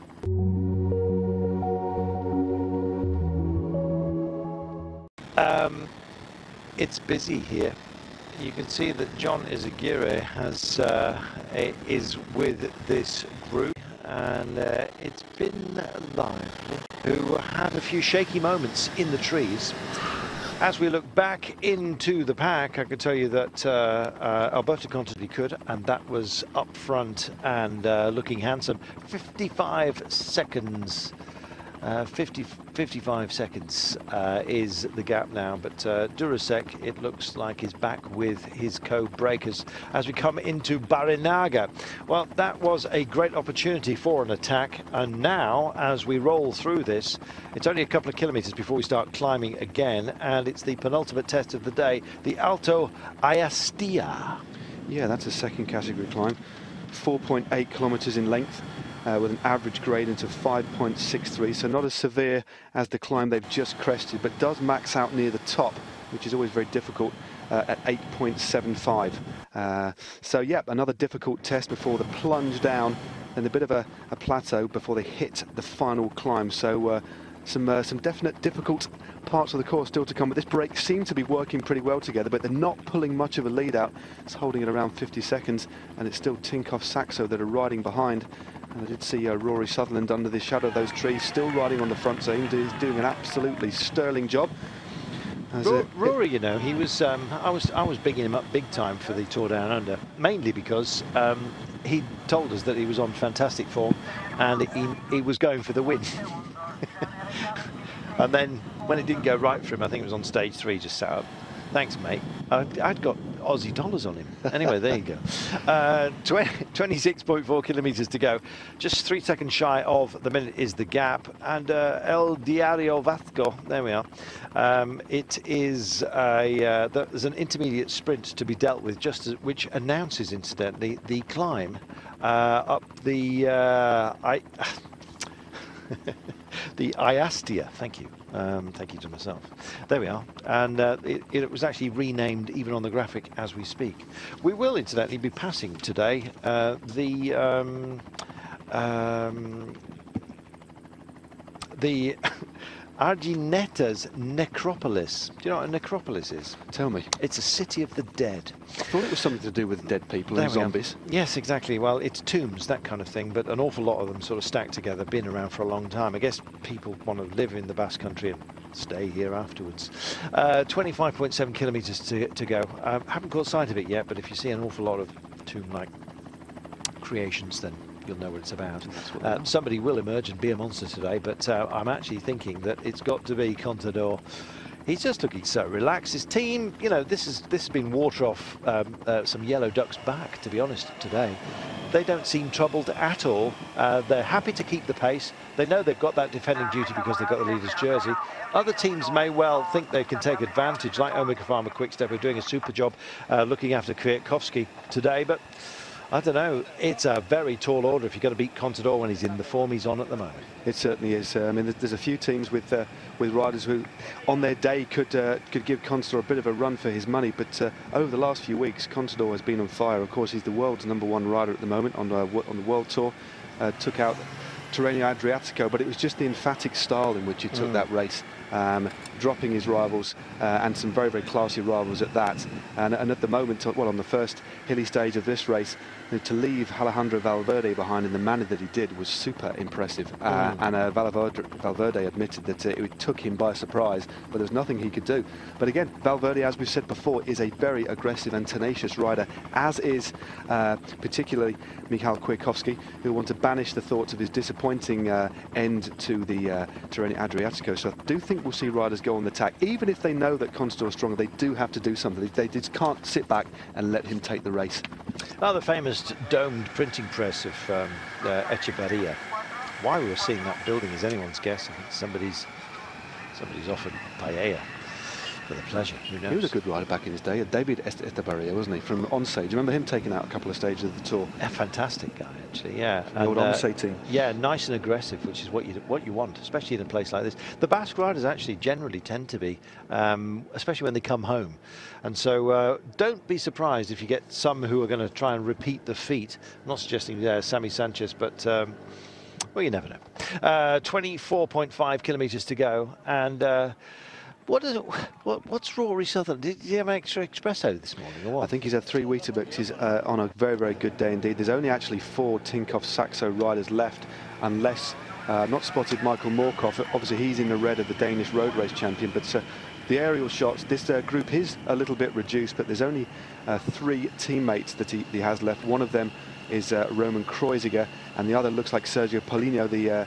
It's busy here. You can see that John Izagirre is with this group. And it's been lively, who had a few shaky moments in the trees. As we look back into the pack, I can tell you that Alberto Contador could, and that was up front and looking handsome. 55 seconds. 55 seconds is the gap now, but Durasek, it looks like, is back with his co-breakers as we come into Barinaga. Well, that was a great opportunity for an attack, and now as we roll through this, it's only a couple of kilometers before we start climbing again, and it's the penultimate test of the day, the Alto Ayastia.
Yeah, that's a second category climb, 4.8 kilometers in length. With an average gradient of 5.63, so not as severe as the climb they've just crested, but does max out near the top, which is always very difficult, at 8.75. So yeah, another difficult test before the plunge down, and a bit of a plateau before they hit the final climb. So some definite difficult parts of the course still to come, but this break seemed to be working pretty well together, but they're not pulling much of a lead out. It's holding it around 50 seconds, and it's still Tinkoff Saxo that are riding behind. And I did see Rory Sutherland under the shadow of those trees, still riding on the front, so he's doing an absolutely sterling job.
Rory, you know, he was. I was bigging him up big time for the Tour Down Under, mainly because he told us that he was on fantastic form, and he was going for the win. And then when it didn't go right for him, I think it was on stage 3, just sat up. Thanks, mate. I'd got Aussie dollars on him. Anyway, there you go. 26.4 kilometers to go. Just 3 seconds shy of the minute is the gap. And El Diario Vasco, there we are. It is there's an intermediate sprint to be dealt with, which announces, incidentally, the climb up the the Iastia. Thank you. Thank you to myself. There we are. And it was actually renamed even on the graphic as we speak. We will, incidentally, be passing today the Argineta's necropolis. Do you know what a necropolis is?
Tell me.
It's a city of the dead.
I thought it was something to do with dead people and zombies.
Yes, exactly. Well, it's tombs, that kind of thing, but an awful lot of them sort of stacked together, been around for a long time. I guess people want to live in the Basque Country and stay here afterwards. 25.7 kilometres to go. Haven't caught sight of it yet, but if you see an awful lot of tomb-like creations, then you'll know what it's about. Somebody will emerge and be a monster today, but I'm actually thinking that it's got to be Contador. He's just looking so relaxed. His team, you know, this has been water off some yellow ducks' back, to be honest, today. They don't seem troubled at all. They're happy to keep the pace. They know they've got that defending duty because they've got the leader's jersey. Other teams may well think they can take advantage, like Omega Pharma Quickstep, who are doing a super job looking after Kwiatkowski today, but I don't know, it's a very tall order if you've got to beat Contador when he's in the form he's on at the moment.
It certainly is. I mean, there's a few teams with riders who, on their day, could give Contador a bit of a run for his money. But over the last few weeks, Contador has been on fire. Of course, he's the world's #1 rider at the moment on the World Tour. Took out Tirreno-Adriatico, but it was just the emphatic style in which he took that race. Dropping his rivals and some very, very classy rivals at that. And at the moment, well, on the first hilly stage of this race, to leave Alejandro Valverde behind in the manner that he did was super impressive. And Valverde admitted that it took him by surprise, but there was nothing he could do. But again, Valverde, as we've said before, is a very aggressive and tenacious rider, as is particularly Michał Kwiatkowski, who want to banish the thoughts of his disappointing end to the Tirreno-Adriatico. So I do think we'll see riders go on the attack. Even if they know that Contador is stronger, they do have to do something. They just can't sit back and let him take the race.
Oh, the famous domed printing press of Echeverria. Why we were seeing that building is anyone's guess. I think somebody's offered paella for the pleasure. Who knows?
He was a good rider back in his day. David Estebarria, wasn't he, from Once? Do you remember him taking out a couple of stages of the Tour?
A fantastic guy, actually. Yeah,
the old Once team.
Yeah, nice and aggressive, which is what you want, especially in a place like this. The Basque riders actually generally tend to be, especially when they come home. And so don't be surprised if you get some who are going to try and repeat the feat. I'm not suggesting Sammy Sanchez, but well, you never know. 24.5 kilometres to go, and what's Rory Southern? Did he have an extra espresso this morning or what?
I think he's had 3 Weetabixes on a very, very good day indeed. There's only actually 4 Tinkoff Saxo riders left, unless not spotted Michael Morkov. Obviously, he's in the red of the Danish road race champion, but the aerial shots, this group is a little bit reduced, but there's only 3 teammates that he has left. One of them is Roman Kreuziger, and the other looks like Sergio Polino, the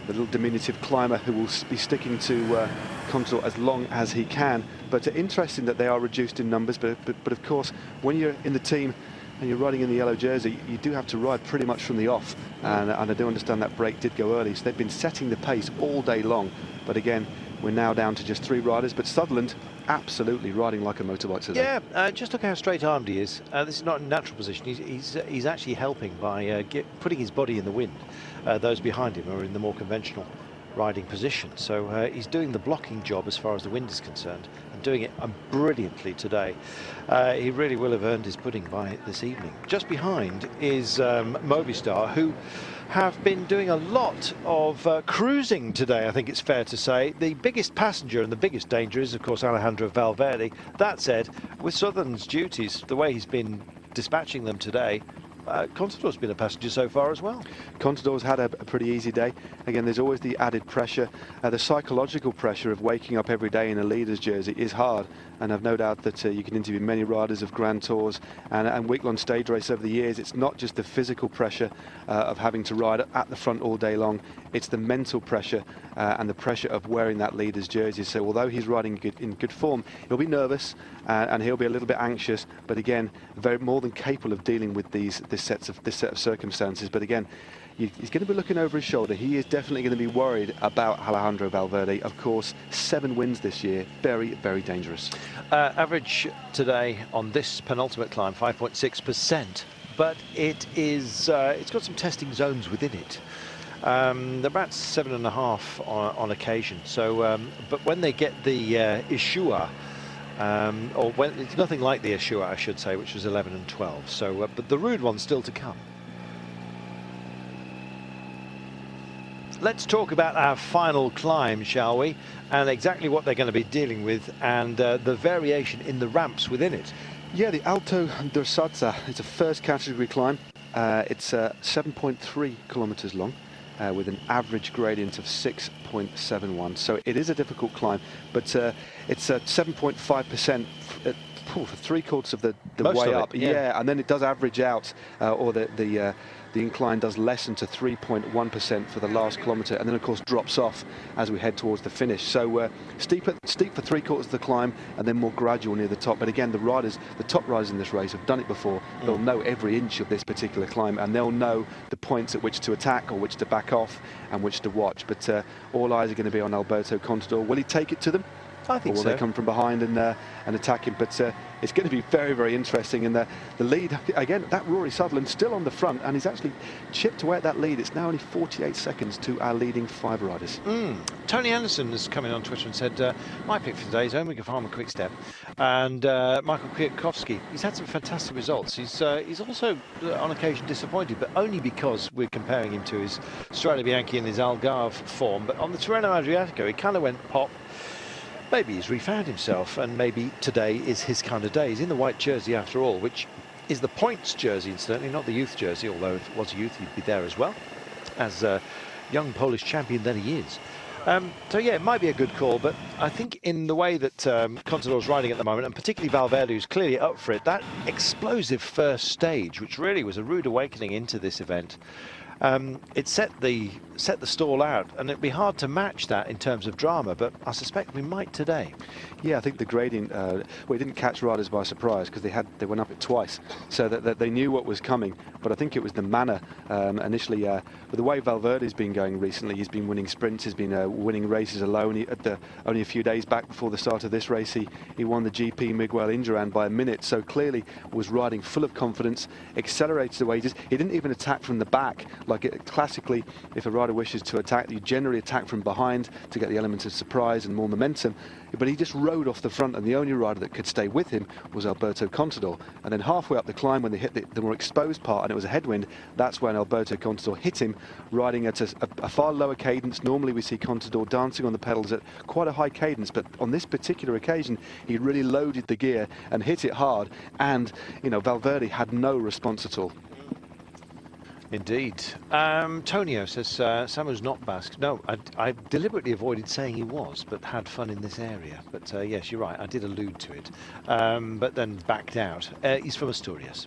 little diminutive climber who will be sticking to Contador as long as he can. But interesting that they are reduced in numbers, but of course, when you're in the team and you're riding in the yellow jersey, you do have to ride pretty much from the off. And I do understand that break did go early, so they've been setting the pace all day long. But again, we're now down to just 3 riders, but Sutherland absolutely riding like a motorbike today.
Yeah, just look how straight-armed he is. This is not a natural position. He's actually helping by putting his body in the wind. Those behind him are in the more conventional riding position. So he's doing the blocking job as far as the wind is concerned, and doing it brilliantly today. He really will have earned his pudding by this evening. Just behind is Movistar, who have been doing a lot of cruising today, I think it's fair to say. The biggest passenger and the biggest danger is, of course, Alejandro Valverde. That said, with Sutherland's duties, the way he's been dispatching them today, Contador's been a passenger so far as well. Contador's
had a pretty easy day. Again, there's always the added pressure. The psychological pressure of waking up every day in a leader's jersey is hard. And I've no doubt that you can interview many riders of Grand Tours and week-long stage race over the years. It's not just the physical pressure of having to ride at the front all day long. It's the mental pressure and the pressure of wearing that leader's jersey. So although he's riding in good form, he'll be nervous and he'll be a little bit anxious. But again, more than capable of dealing with this set of circumstances. But again, he's going to be looking over his shoulder. He is definitely going to be worried about Alejandro Valverde. Of course, 7 wins this year. Very, very dangerous.
Average today on this penultimate climb, 5.6%. But it's got some testing zones within it. They're about 7.5 on occasion. So, but when they get the Ishua, or when it's nothing like the Ishua, I should say, which was 11 and 12. So, but the rude one's still to come. Let's talk about our final climb, shall we? And exactly what they're going to be dealing with, and the variation in the ramps within it.
Yeah, the Alto d'Orsazza is a first category climb. It's 7.3 kilometers long, with an average gradient of 6.71. So it is a difficult climb, but it's 7.5% for 3/4 of the way up. Yeah, and then it does average out, or the incline does lessen to 3.1% for the last kilometre, and then of course drops off as we head towards the finish. So steep for 3/4 of the climb, and then more gradual near the top. But again, the top riders in this race have done it before. They'll know every inch of this particular climb, and they'll know the points at which to attack or which to back off and which to watch. But all eyes are going to be on Alberto Contador. Will he take it to them?
I think
or will
so.
they come from behind and attack him? But it's going to be very, very interesting. And the lead, again, that Rory Sutherland still on the front, and he's actually chipped away at that lead. It's now only 48 seconds to our leading 5 riders.
Tony Anderson has come in on Twitter and said, my pick for today is Omega Pharma Quickstep, and Michael Kwiatkowski. He's had some fantastic results. He's also on occasion disappointed, but only because we're comparing him to his Strade Bianche and his Algarve form. But on the Tirreno Adriatico, he kind of went pop. Maybe he's refound himself, and maybe today is his kind of day. He's in the white jersey after all, which is the points jersey, incidentally, not the youth jersey, although if it was a youth, he'd be there as well, as a young Polish champion that he is. So yeah, it might be a good call, but I think in the way that Contador's riding at the moment, and particularly Valverde, who's clearly up for it, that explosive first stage, which really was a rude awakening into this event, it set the stall out, and it'd be hard to match that in terms of drama, but I suspect we might today.
Yeah, I think the gradient, well, it didn't catch riders by surprise because they went up it twice, so that they knew what was coming. But I think it was the manner initially, with the way Valverde's been going recently. He's been winning sprints, he's been winning races alone. Only a few days back before the start of this race, he won the GP Miguel Indurain by a minute, so clearly was riding full of confidence, accelerated the wages. He didn't even attack from the back, like classically, if a rider wishes to attack, you generally attack from behind to get the element of surprise and more momentum. But he just rode off the front, and the only rider that could stay with him was Alberto Contador. And then halfway up the climb, when they hit the more exposed part and it was a headwind, that's when Alberto Contador hit him, riding at a far lower cadence. Normally we see Contador dancing on the pedals at quite a high cadence, but on this particular occasion he really loaded the gear and hit it hard, and you know, Valverde had no response at all.
Indeed. Tonio says Samu's not Basque. No, I deliberately avoided saying he was, but had fun in this area. But yes, you're right, I did allude to it, but then backed out. He's from Asturias.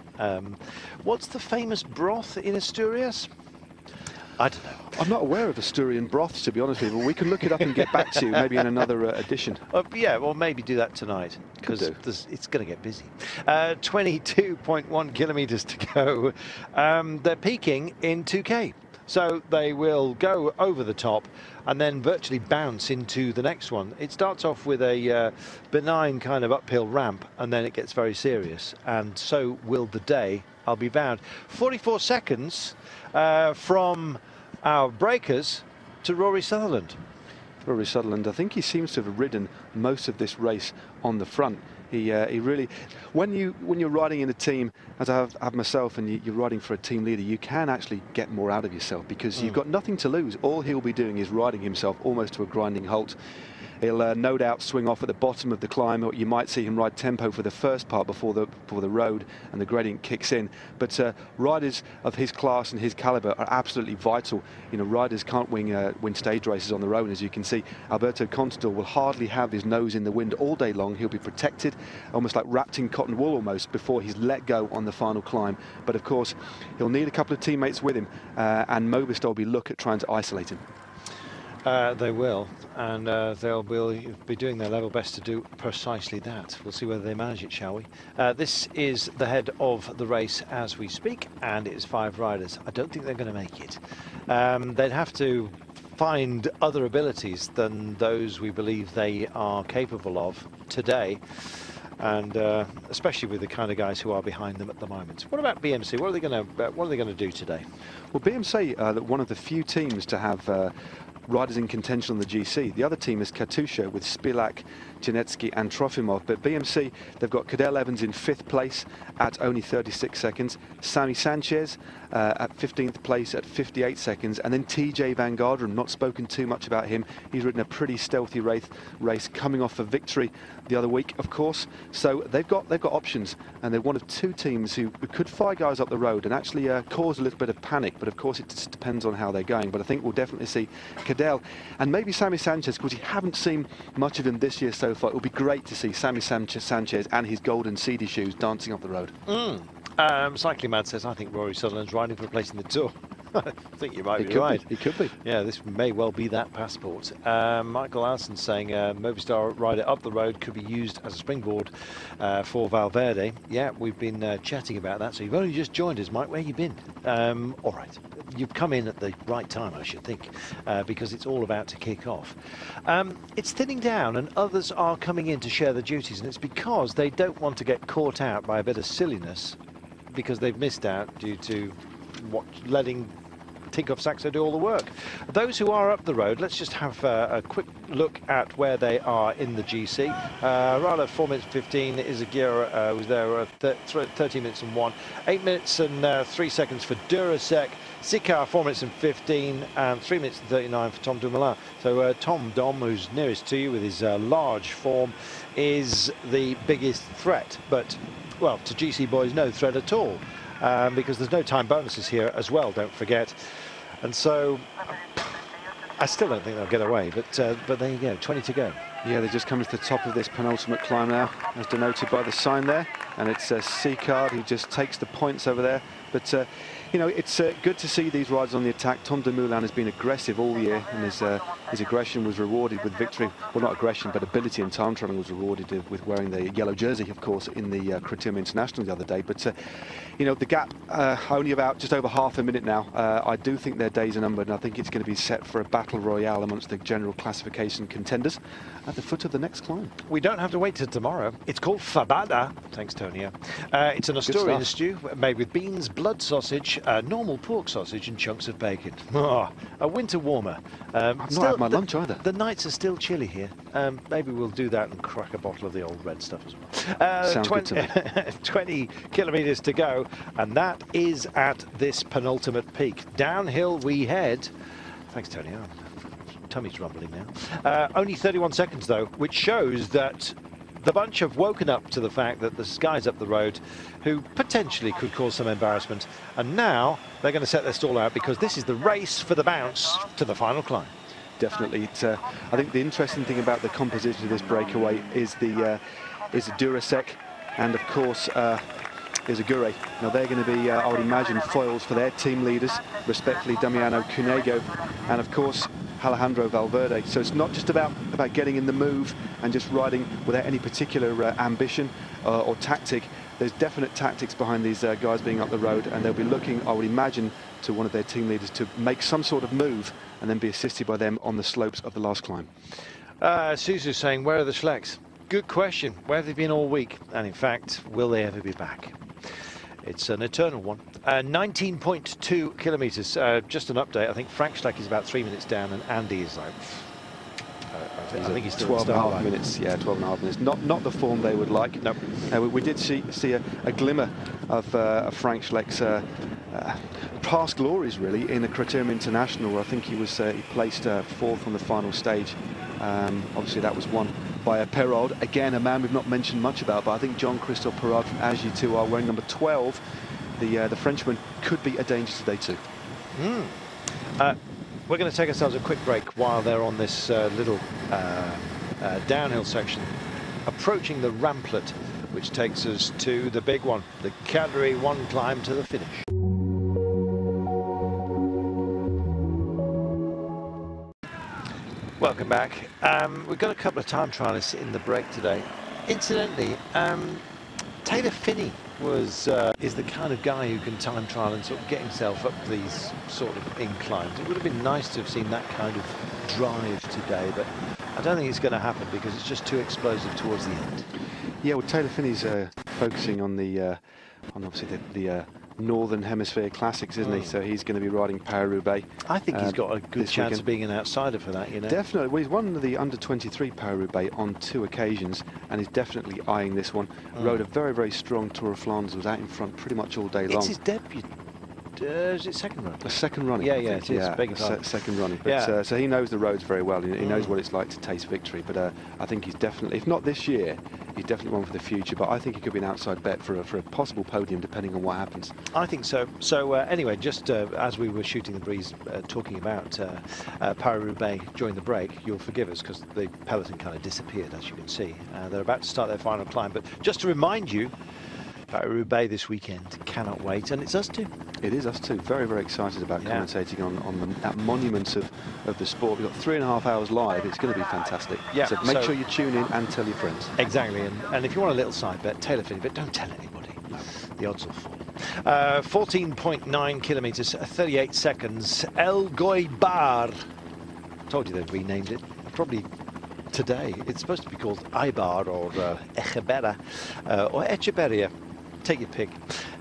What's the famous broth in Asturias? I don't know.
I'm not aware of Asturian broths, to be honest with you, but we can look it up and get back to you, maybe in another edition.
Yeah, well, maybe do that tonight, because it's going to get busy. 22.1 kilometres to go. They're peaking in 2K. So they will go over the top and then virtually bounce into the next one. It starts off with a benign kind of uphill ramp, and then it gets very serious. And so will the day, I'll be bound. 44 seconds from our breakers to Rory Sutherland.
Rory Sutherland, I think he seems to have ridden most of this race on the front. He really, when you're riding in a team, as I have myself, and you're riding for a team leader, you can actually get more out of yourself because you've got nothing to lose. All he'll be doing is riding himself almost to a grinding halt. He'll no doubt swing off at the bottom of the climb, or you might see him ride tempo for the first part before the road and the gradient kicks in. But riders of his class and his caliber are absolutely vital. You know, riders can't win stage races on their own, as you can see. Alberto Contador will hardly have his nose in the wind all day long. He'll be protected, almost like wrapped in cotton wool almost, before he's let go on the final climb. But of course, he'll need a couple of teammates with him, and Movistar will look at trying to isolate him.
They will, and they'll be doing their level best to do precisely that. We'll see whether they manage it, shall we? This is the head of the race as we speak, and it's 5 riders. I don't think they're going to make it. They'd have to find other abilities than those we believe they are capable of today. and especially with the kind of guys who are behind them at the moment. What about BMC? What are they going to do today?
Well, BMC are one of the few teams to have riders in contention on the GC. The other team is Katusha with Spilak, Janetsky and Trofimov, but BMC, they've got Cadel Evans in 5th place at only 36 seconds, Sammy Sanchez at 15th place at 58 seconds, and then TJ Van Garderen, not spoken too much about him. He's ridden a pretty stealthy race coming off a victory the other week, of course. So they've got options, and they're one of 2 teams who could fire guys up the road and actually cause a little bit of panic, but of course it just depends on how they're going. But I think we'll definitely see Cadel and maybe Sammy Sanchez, because we haven't seen much of him this year so far. It will be great to see Sammy Sanchez and his golden seedy shoes dancing up the road.
Cycling Man says, I think Rory Sutherland's riding for a place in the Tour. I think you might be right.
He could be.
Yeah, this may well be that passport. Michael Allison saying Movistar rider up the road could be used as a springboard for Valverde. Yeah, we've been chatting about that. So you've only just joined us, Mike. Where you been? All right. You've come in at the right time, I should think, because it's all about to kick off. It's thinning down and others are coming in to share the duties, and it's because they don't want to get caught out by a bit of silliness because they've missed out due to letting Tinkoff Saxo do all the work. Those who are up the road, let's just have a quick look at where they are in the GC. Rala 4 minutes 15, Izagirre was there 13 minutes and 1, 8 minutes and 3 seconds for Durasek. Sikar 4 minutes and 15 and 3 minutes and 39 for Tom Dumoulin. So Tom Dom, who's nearest to you with his large form, is the biggest threat. But, well, to GC boys, no threat at all. Because there's no time bonuses here as well, don't forget. And so I still don't think they'll get away, but there you go, 20 to go.
Yeah, they're just coming to the top of this penultimate climb now, as denoted by the sign there, and it's Seacard who just takes the points over there. But you know, it's good to see these riders on the attack. Tom Dumoulin has been aggressive all year, and his aggression was rewarded with victory. Well, not aggression, but ability and time traveling was rewarded with wearing the yellow jersey, of course, in the Criterium International the other day. But you know, the gap only about just over half a minute now. I do think their days are numbered, and I think it's going to be set for a battle royale amongst the general classification contenders at the foot of the next climb.
We don't have to wait till tomorrow. It's called fabada. Thanks, Tonia. It's an Asturian stew made with beans, blood sausage, normal pork sausage and chunks of bacon. Oh, a winter warmer.
I've not had my lunch either.
The nights are still chilly here. Maybe we'll do that and crack a bottle of the old red stuff as well.
Sounds good to me.
20 kilometres to go, and that is at this penultimate peak. Downhill we head. Thanks, Tony. Tummy's rumbling now. Only 31 seconds, though, which shows that the bunch have woken up to the fact that there's guys up the road who potentially could cause some embarrassment, and now they're going to set their stall out because this is the race for the bounce to the final climb.
Definitely. I think the interesting thing about the composition of this breakaway is the Durasek and, of course, Izagirre. Now they're going to be, I would imagine, foils for their team leaders, respectively Damiano Cunego and, of course, Alejandro Valverde. So it's not just about getting in the move and just riding without any particular ambition or tactic. There's definite tactics behind these guys being up the road, and they'll be looking, I would imagine, to one of their team leaders to make some sort of move and then be assisted by them on the slopes of the last climb.
Suzu's saying, where are the Schlecks? Good question. Where have they been all week? And in fact, will they ever be back? It's an eternal one. 19.2 kilometres. Just an update. I think Frank Schleck is about 3 minutes down, and Andy is like... I think he's still
12 and a half minutes. Yeah, 12 and a half minutes. Not the form they would like.
No.
We did see a glimmer of Frank Schleck's past glories, really, in a Criterium International, where I think he was he placed fourth on the final stage. Obviously, that was won by a Perrault. Again, a man we've not mentioned much about, but I think Jean-Christophe Perrault from AG2R wearing number 12. The Frenchman could be a danger today too.
We're going to take ourselves a quick break while they're on this little downhill section, approaching the ramplet, which takes us to the big one, the Cadre 1 climb to the finish. Welcome back. We've got a couple of time trialists in the break today. Incidentally, Taylor Finney is the kind of guy who can time trial and sort of get himself up these sort of inclines. It would have been nice to have seen that kind of drive today, but I don't think it's going to happen because it's just too explosive towards the end.
Yeah, well, Taylor Finney's focusing on the on obviously the Northern Hemisphere Classics, isn't he? So he's going to be riding Paris-Roubaix.
I think he's got a good chance of being an outsider for that, you know.
Definitely. Well, he's won the under-23 Paris-Roubaix on 2 occasions, and he's definitely eyeing this one. Rode a very, very strong Tour of Flanders, was out in front pretty much all day long.
It's his debut. Is it second run?
A second running.
Yeah, it is.
Yeah, second running. But, so he knows the roads very well. He knows what it's like to taste victory. But I think he's definitely, if not this year, he's definitely one for the future. But I think he could be an outside bet for a possible podium, depending on what happens.
I think so. So anyway, just as we were shooting the breeze, talking about Paris-Roubaix during the break, you'll forgive us because the peloton kind of disappeared, as you can see. They're about to start their final climb. But just to remind you, Paris-Roubaix this weekend, cannot wait, and it's us too.
It is us too. Very, very excited about commentating on that monument of the sport. We've got 3.5 hours live. It's going to be fantastic.
Yeah,
so make sure you tune in and tell your friends.
Exactly, and if you want a little side bet, Taylor Finney, but don't tell anybody. The odds will fall. 14.9 kilometres, 38 seconds. El Goibar. Told you they've renamed it. Probably today. It's supposed to be called Eibar or Echebera or Echeverria. Take your pick.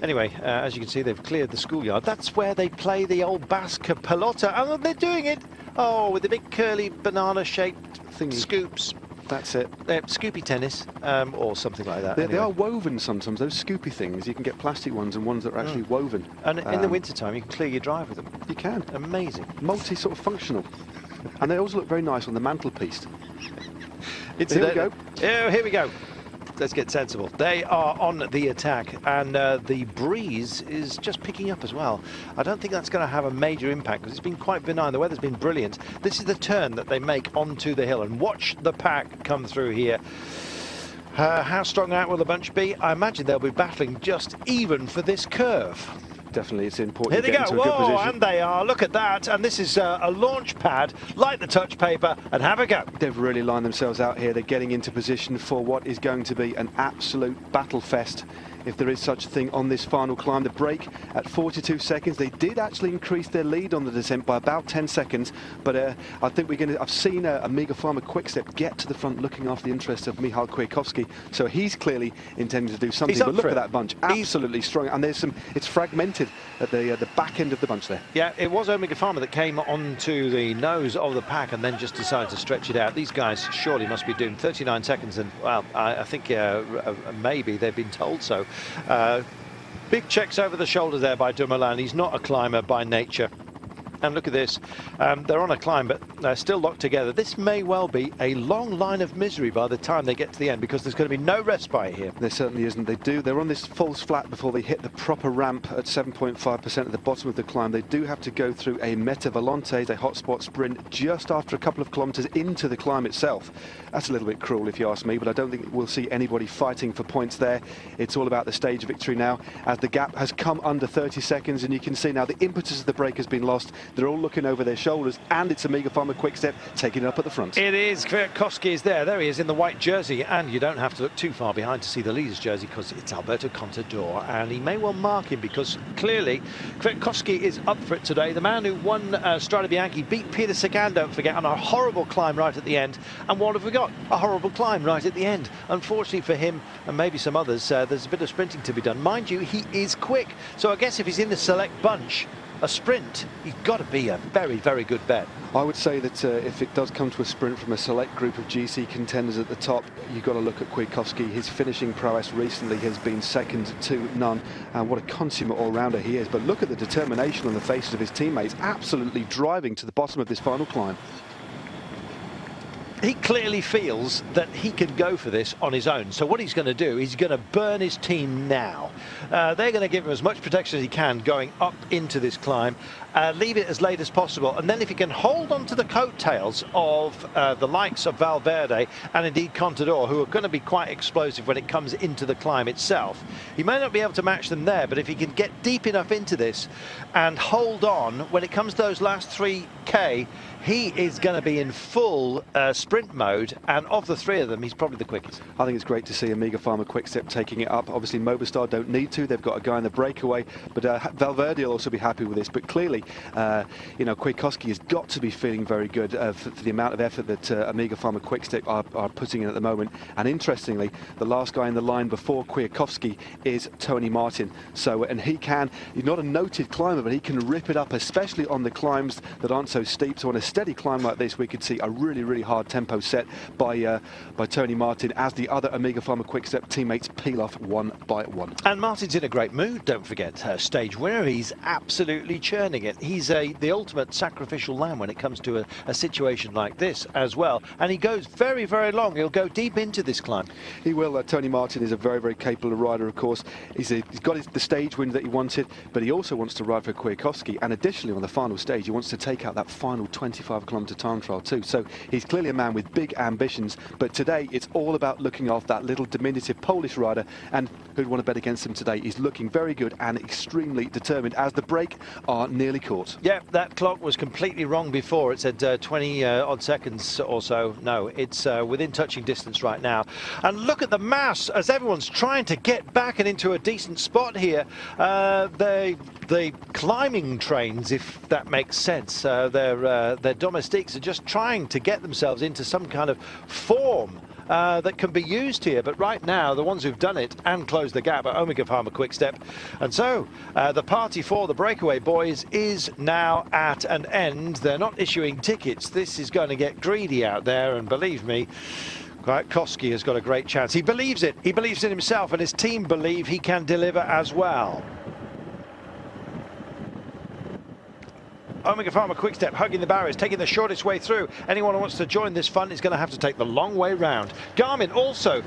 Anyway, as you can see, they've cleared the schoolyard. That's where they play the old Basque pelota, and they're doing it. Oh, with the big curly banana-shaped scoops.
That's it.
Scoopy tennis, or something like that.
They are woven sometimes. Those scoopy things. You can get plastic ones and ones that are actually woven.
And in the winter-time, you can clear your drive with them.
You can.
Amazing.
Sort of functional. And they also look very nice on the mantelpiece.
Here we go. Oh, here we go. Let's get sensible. They are on the attack, and the breeze is just picking up as well. I don't think that's going to have a major impact because it's been quite benign. The weather's been brilliant. This is the turn that they make onto the hill, and watch the pack come through here. How strong out will the bunch be? I imagine they'll be battling just even for this curve.
Definitely, it's important
to get into a good position. And they are. Look at that. And this is a launch pad. Light the touch paper and have a go.
They've really lined themselves out here. They're getting into position for what is going to be an absolute battle fest, if there is such a thing, on this final climb. The break at 42 seconds. They did actually increase their lead on the descent by about 10 seconds. But I think I've seen Amiga Pharma Quickstep get to the front, looking after the interests of Michal Kwiatkowski. So he's clearly intending to do something. But look at that bunch, absolutely strong. And there's it's fragmented at the back end of the bunch there.
Yeah, it was Omega Pharma that came onto the nose of the pack and then just decided to stretch it out. These guys surely must be doing 39 seconds, and well, I think maybe they've been told so. Big checks over the shoulder there by Dumoulin. He's not a climber by nature. And look at this. They're on a climb, but they're still locked together. This may well be a long line of misery by the time they get to the end, because there's going to be no respite here.
There certainly isn't. They're on this false flat before they hit the proper ramp at 7.5% at the bottom of the climb. They do have to go through a Meta Volontes, a hotspot sprint, just after a couple of kilometres into the climb itself. That's a little bit cruel, if you ask me, but I don't think we'll see anybody fighting for points there. It's all about the stage victory now, as the gap has come under 30 seconds, and you can see now the impetus of the break has been lost. They're all looking over their shoulders, and it's Amiga Pharma Quickstep taking it up at the front.
It is. Kwiatkowski is there. There he is in the white jersey, and you don't have to look too far behind to see the leader's jersey, because it's Alberto Contador, and he may well mark him, because clearly Kwiatkowski is up for it today. The man who won Strade Bianche beat Peter Sagan, don't forget, on a horrible climb right at the end. And what have we got? A horrible climb right at the end. Unfortunately for him, and maybe some others, there's a bit of sprinting to be done. Mind you, he is quick, so I guess if he's in the select bunch, a sprint, he's got to be a very, very good bet.
I would say that if it does come to a sprint from a select group of GC contenders at the top, you've got to look at Kwiatkowski. His finishing prowess recently has been second to none, and what a consummate all-rounder he is. But look at the determination on the faces of his teammates, absolutely driving to the bottom of this final climb.
He clearly feels that he can go for this on his own. So what he's going to do, he's going to burn his team now. They're going to give him as much protection as he can going up into this climb, leave it as late as possible. And then if he can hold on to the coattails of the likes of Valverde and indeed Contador, who are going to be quite explosive when it comes into the climb itself, he may not be able to match them there, but if he can get deep enough into this and hold on when it comes to those last 3K, he is going to be in full sprint mode, and of the three of them, he's probably the quickest.
I think it's great to see Amiga Pharma Quickstep taking it up. Obviously, Movistar don't need to. They've got a guy in the breakaway, but Valverde will also be happy with this. But clearly, say, you know, Kwiatkowski has got to be feeling very good for the amount of effort that Omega Pharma Quickstep are putting in at the moment. And interestingly, the last guy in the line before Kwiatkowski is Tony Martin. So, and he's not a noted climber, but he can rip it up, especially on the climbs that aren't so steep. So on a steady climb like this, we could see a really, really hard tempo set by Tony Martin as the other Omega Pharma Quickstep teammates peel off one by one.
And Martin's in a great mood, don't forget. Stage winner, he's absolutely churning it. He's the ultimate sacrificial lamb when it comes to a situation like this as well. And he goes very, very long. He'll go deep into this climb.
He will. Tony Martin is a very, very capable rider, of course. He's got the stage win that he wanted, but he also wants to ride for Kwiatkowski. And additionally, on the final stage, he wants to take out that final 25-kilometre time trial too. So he's clearly a man with big ambitions. But today, it's all about looking after that little diminutive Polish rider. And who'd want to bet against him today? He's looking very good and extremely determined as the break are nearly caught.
Yeah, that clock was completely wrong before. It said 20 odd seconds or so. No, it's within touching distance right now. And look at the mass as everyone's trying to get back and into a decent spot here. The climbing trains, if that makes sense, their domestiques are just trying to get themselves into some kind of form that can be used here. But right now, the ones who've done it and closed the gap are Omega Pharma Quickstep. And so the party for the breakaway boys is now at an end. They're not issuing tickets. This is going to get greedy out there. And believe me, Kwiatkowski has got a great chance. He believes it. He believes in himself, and his team believe he can deliver as well. Omega Pharma Quickstep hugging the barriers, taking the shortest way through. Anyone who wants to join this fun is going to have to take the long way round. Garmin also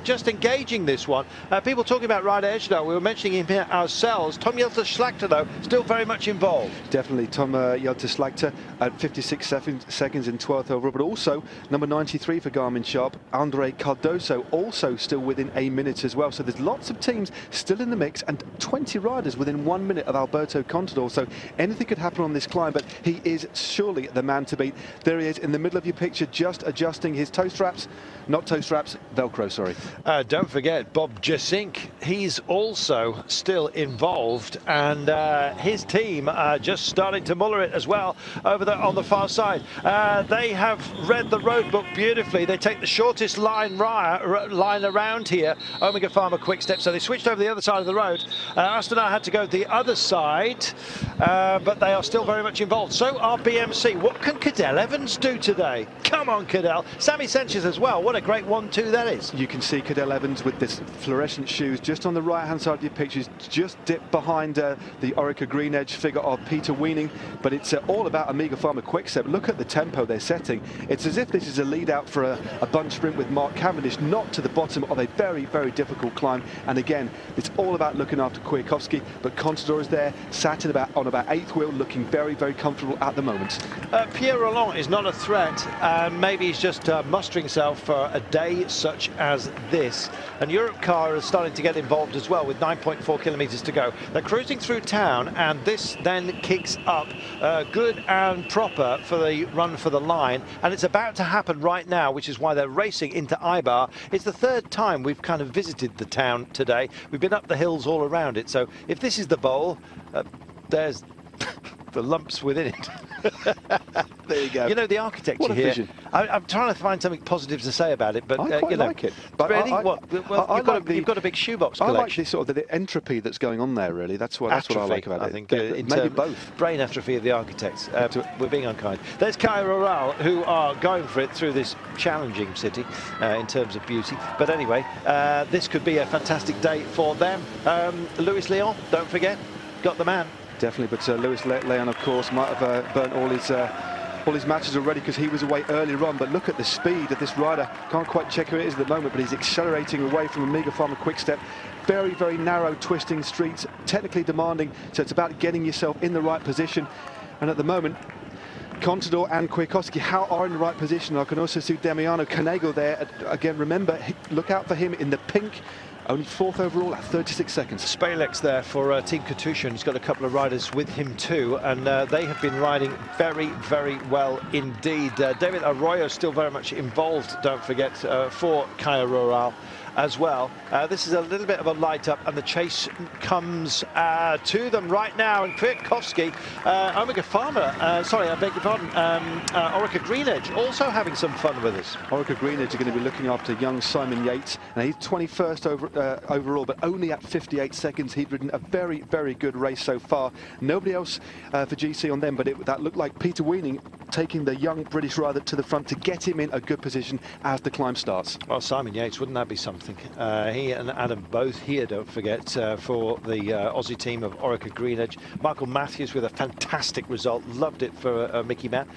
just engaging this one. People talking about Ryder Edgedale, we were mentioning him here ourselves. Tom Jelte-Schlachter, though, still very much involved.
Definitely Tom Jelte-Schlachter at 56 seconds in 12th overall, but also number 93 for Garmin Sharp, Andre Cardoso, also still within a minute as well. So there's lots of teams still in the mix and 20 riders within 1 minute of Alberto Contador. So anything could happen on this climb, but he is surely the man to beat. There he is in the middle of your picture, just adjusting his toe straps, not toe straps, Velcro, sorry.
Don't forget Bob Jasink, he's also still involved, and his team are just starting to muller it as well over there on the far side. They have read the road book beautifully. They take the shortest line around here, Omega Pharma Quickstep, so they switched over the other side of the road. Astana had to go the other side, but they are still very much involved. So are BMC. What can Cadel Evans do today? Come on, Cadel. Sammy Sanchez as well. What a great 1-2 that is.
You can see Cadel Evans with this fluorescent shoes just on the right-hand side of your pictures, just dipped behind the Orica Green Edge figure of Peter Weening. But it's all about Omega Pharma Quickstep. Look at the tempo they're setting. It's as if this is a lead out for a bunch sprint with Mark Cavendish, not to the bottom of a very, very difficult climb. And again, it's all about looking after Kwiatkowski, but Contador is there, sat in on about 8th wheel, looking very, very comfortable at the moment.
Pierre Roland is not a threat. Maybe he's just mustering himself for a day such as this. And Europcar is starting to get involved as well with 9.4 kilometres to go. They're cruising through town, and this then kicks up good and proper for the run for the line. And it's about to happen right now, which is why they're racing into Eibar. It's the third time we've kind of visited the town today. We've been up the hills all around it. So if this is the bowl, there's the lumps within it.
There you go.
You know, the architecture
what a
here.
Vision.
I'm trying to find something positive to say about it, but
I quite
you know,
like it. But
really, you've got a big shoebox collection.
I like this sort of the entropy that's going on there. Really, that's what I like about it.
I think
maybe both.
Brain atrophy of the architects. We're being unkind. There's Kaya Rural, who are going for it through this challenging city in terms of beauty. But anyway, this could be a fantastic day for them. Luis Leon, don't forget, got the man.
Definitely, but Luis Leon, of course, might have burnt all his matches already because he was away earlier on. But look at the speed of this rider. Can't quite check who it is at the moment, but he's accelerating away from Omega Pharma Quickstep. Very, very narrow, twisting streets, technically demanding. So it's about getting yourself in the right position. And at the moment, Contador and Kwiatkowski are in the right position. I can also see Damiano Canego there. Again, remember, look out for him in the pink. Only 4th overall at 36 seconds. Spalex
there for Team Katusha. He's got a couple of riders with him too, and they have been riding very, very well indeed. David Arroyo still very much involved, don't forget, for Kaya Rural. as well. This is a little bit of a light up, and the chase comes to them right now. And Kwiatkowski, Omega Farmer, sorry, I beg your pardon, Orica Greenedge also having some fun with us.
Orica Greenedge are going to be looking after young Simon Yates. Now, he's 21st overall, but only at 58 seconds. He'd ridden a very, very good race so far. Nobody else for GC on them, but that looked like Peter Weening taking the young British rider to the front to get him in a good position as the climb starts.
Well, Simon Yates, wouldn't that be something? He and Adam both here, don't forget, for the Aussie team of Orica Greenedge. Michael Matthews with a fantastic result. Loved it for Mickey Matt.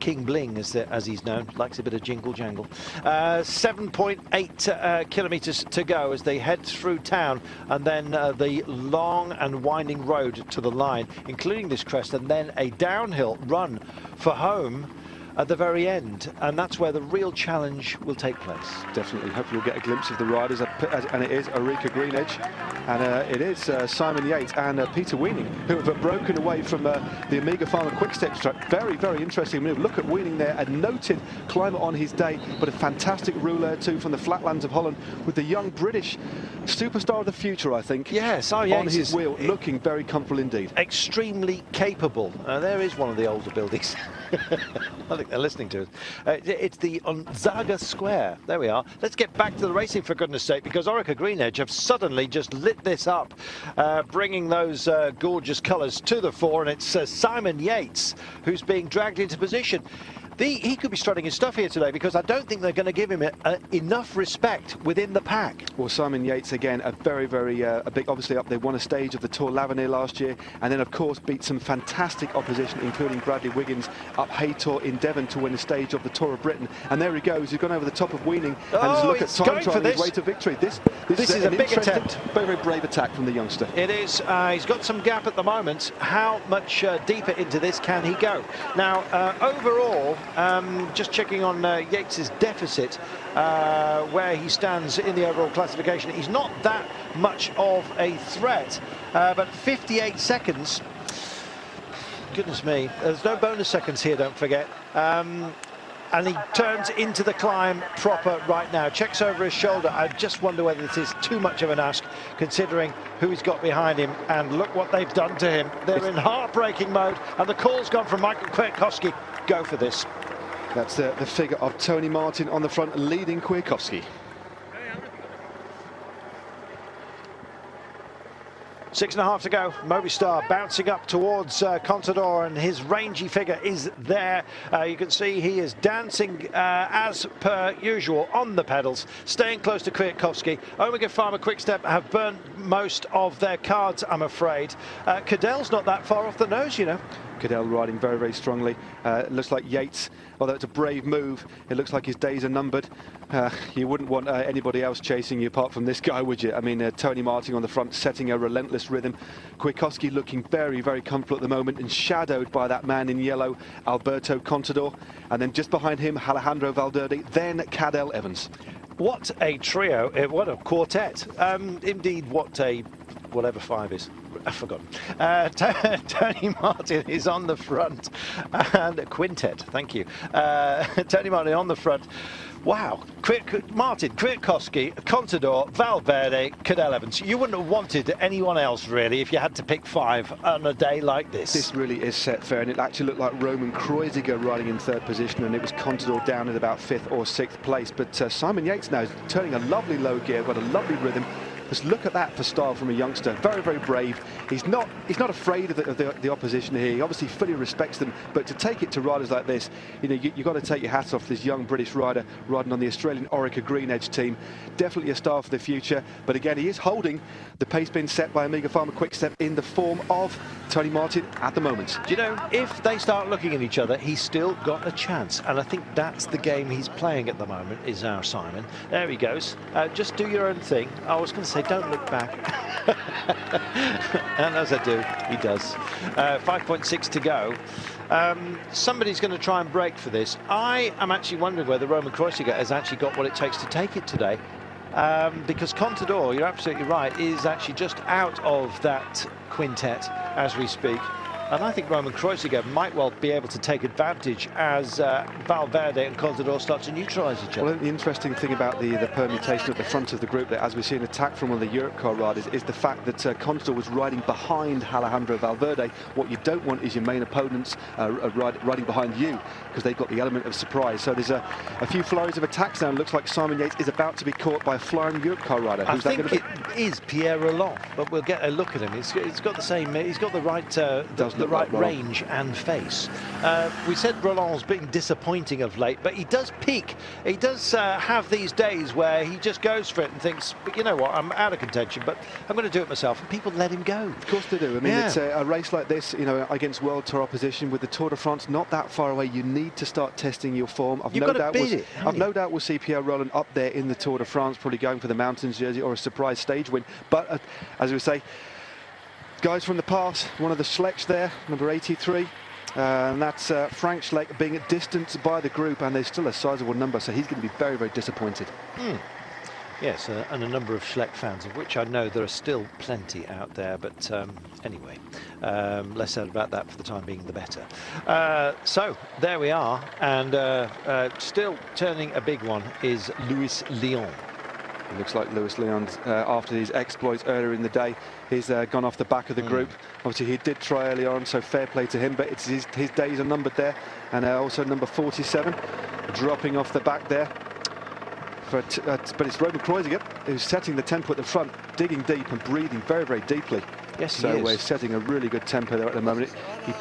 King Bling, as he's known, likes a bit of jingle jangle. 7.8 kilometres to go as they head through town, and then the long and winding road to the line, including this crest, and then a downhill run for home at the very end, and that's where the real challenge will take place.
Definitely. Hopefully we'll get a glimpse of the riders, and it is Orica Greenedge, and it is Simon Yates and Peter Weening, who have broken away from the Omega Pharma Quick-Step track. Very, very interesting move. Look at Weening there, a noted climber on his day, but a fantastic ruler too from the flatlands of Holland, with the young British superstar of the future, I think.
Yes,
on his wheel, looking very comfortable indeed.
Extremely capable. There is one of the older buildings. I think they're listening to it. It's the Onzaga Square. There we are. Let's get back to the racing, for goodness sake, because Orica Greenedge have suddenly just lit this up, bringing those gorgeous colours to the fore, and it's Simon Yates who's being dragged into position. He could be strutting his stuff here today, because I don't think they're going to give him enough respect within the pack. Well,
Simon Yates, again, a very, very big, obviously up there, won a stage of the Tour L'Avenir last year, and then, of course, beat some fantastic opposition, including Bradley Wiggins up Haytor in Devon to win a stage of the Tour of Britain. And there he goes. He's gone over the top of Weening, and look at time trial his way to victory. This is a big attempt. Very, very brave attack from the youngster.
It is. He's got some gap at the moment. How much deeper into this can he go? Now, overall, just checking on Yates's deficit, where he stands in the overall classification. He's not that much of a threat, but 58 seconds. Goodness me, there's no bonus seconds here, don't forget. And he turns into the climb proper right now. Checks over his shoulder. I just wonder whether this is too much of an ask, considering who he's got behind him. And look what they've done to him. They're in heartbreaking mode, and the call's gone from Michael Kwiatkowski. Go for this.
That's the figure of Tony Martin on the front, leading Kwiatkowski.
6.5 to go. Movistar bouncing up towards Contador, and his rangy figure is there. You can see he is dancing as per usual on the pedals, staying close to Kwiatkowski. Omega Pharma Quick-Step have burnt most of their cards, I'm afraid. Cadell's not that far off the nose, you know.
Cadell riding very, very strongly. It looks like Yates, although it's a brave move, it looks like his days are numbered. You wouldn't want anybody else chasing you apart from this guy, would you? I mean, Tony Martin on the front, setting a relentless rhythm. Kwiatkowski looking very, very comfortable at the moment, and shadowed by that man in yellow, Alberto Contador. And then just behind him, Alejandro Valverde, then Cadell Evans.
What a trio, what a quartet. Indeed, what a... whatever 5 is. I've forgotten. Tony Martin is on the front, and quintet, thank you. Tony Martin on the front. Wow, Martin, Kwiatkowski, Contador, Valverde, Cadell Evans. You wouldn't have wanted anyone else, really, if you had to pick 5 on a day like this.
This really is set fair, and it actually looked like Roman Kreuziger riding in 3rd position, and it was Contador down in about 5th or 6th place. But Simon Yates now is turning a lovely low gear, got a lovely rhythm. Just look at that for style from a youngster. Very, very brave. He's not afraid of the opposition here. He obviously fully respects them. But to take it to riders like this, you know, you've got to take your hats off this young British rider riding on the Australian Orica Greenedge team. Definitely a star for the future. But again, he is holding the pace being set by Omega Pharma Quick-Step in the form of Tony Martin at the moment.
Do you know, if they start looking at each other, he's still got a chance. And I think that's the game he's playing at the moment, is our Simon. There he goes. Just do your own thing. I was going to say, don't look back. And as I do, he does. 5.6 to go. Somebody's going to try and break for this. I am actually wondering whether Roman Kreuziger has actually got what it takes to take it today. Because Contador, you're absolutely right, is actually just out of that quintet as we speak. And I think Roman Kreuziger might well be able to take advantage as Valverde and Contador start to neutralise each other.
Well, the interesting thing about the permutation at the front of the group, that as we see an attack from one of the Europe car riders, is the fact that Contador was riding behind Alejandro Valverde. What you don't want is your main opponents riding behind you, because they've got the element of surprise. So there's a few flurries of attacks now. It looks like Simon Yates is about to be caught by a flying Europe car rider.
I think it is Pierre Roland, but we'll get a look at him. He's got the same. He's got the right range and face. We said Roland's been disappointing of late, but he does peak. He does have these days where he just goes for it and thinks, but you know what, I'm out of contention, but I'm going to do it myself. And people let him go.
Of course they do. I mean, it's a race like this, you know, against World Tour opposition, with the Tour de France not that far away. You need to start testing your form. I've no doubt we'll see Pierre Roland up there in the Tour de France, probably going for the mountains jersey or a surprise stage win. But as we say, guys from the past, one of the Schlecks there, number 83. And that's Frank Schleck being distanced by the group, and there's still a sizable number, so he's going to be very, very disappointed.
Yes, and a number of Schleck fans, of which I know there are still plenty out there, but anyway, less said about that for the time being, the better. So there we are, and still turning a big one is Luis Leon.
It looks like Luis Leon, after his exploits earlier in the day, he's gone off the back of the group. Obviously, he did try early on, so fair play to him, but it's his days are numbered there. And also number 47, dropping off the back there. But it's Roman Kreuziger who's setting the tempo at the front, digging deep and breathing very, very deeply.
Yes,
so we're setting a really good tempo there at the moment. He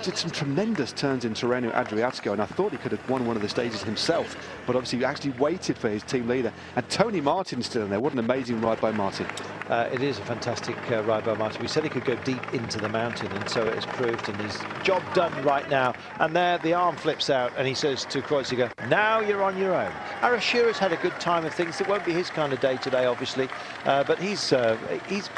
did some tremendous turns in Tirreno Adriatico, and I thought he could have won one of the stages himself, but obviously he actually waited for his team leader. And Tony Martin's still in there. What an amazing ride by Martin.
It is a fantastic ride by Martin. We said he could go deep into the mountain, and so it has proved, and his job done right now. And there the arm flips out, and he says to Kreuziger, now you're on your own. Arashira's had a good time of things. It won't be his kind of day today, obviously, but he's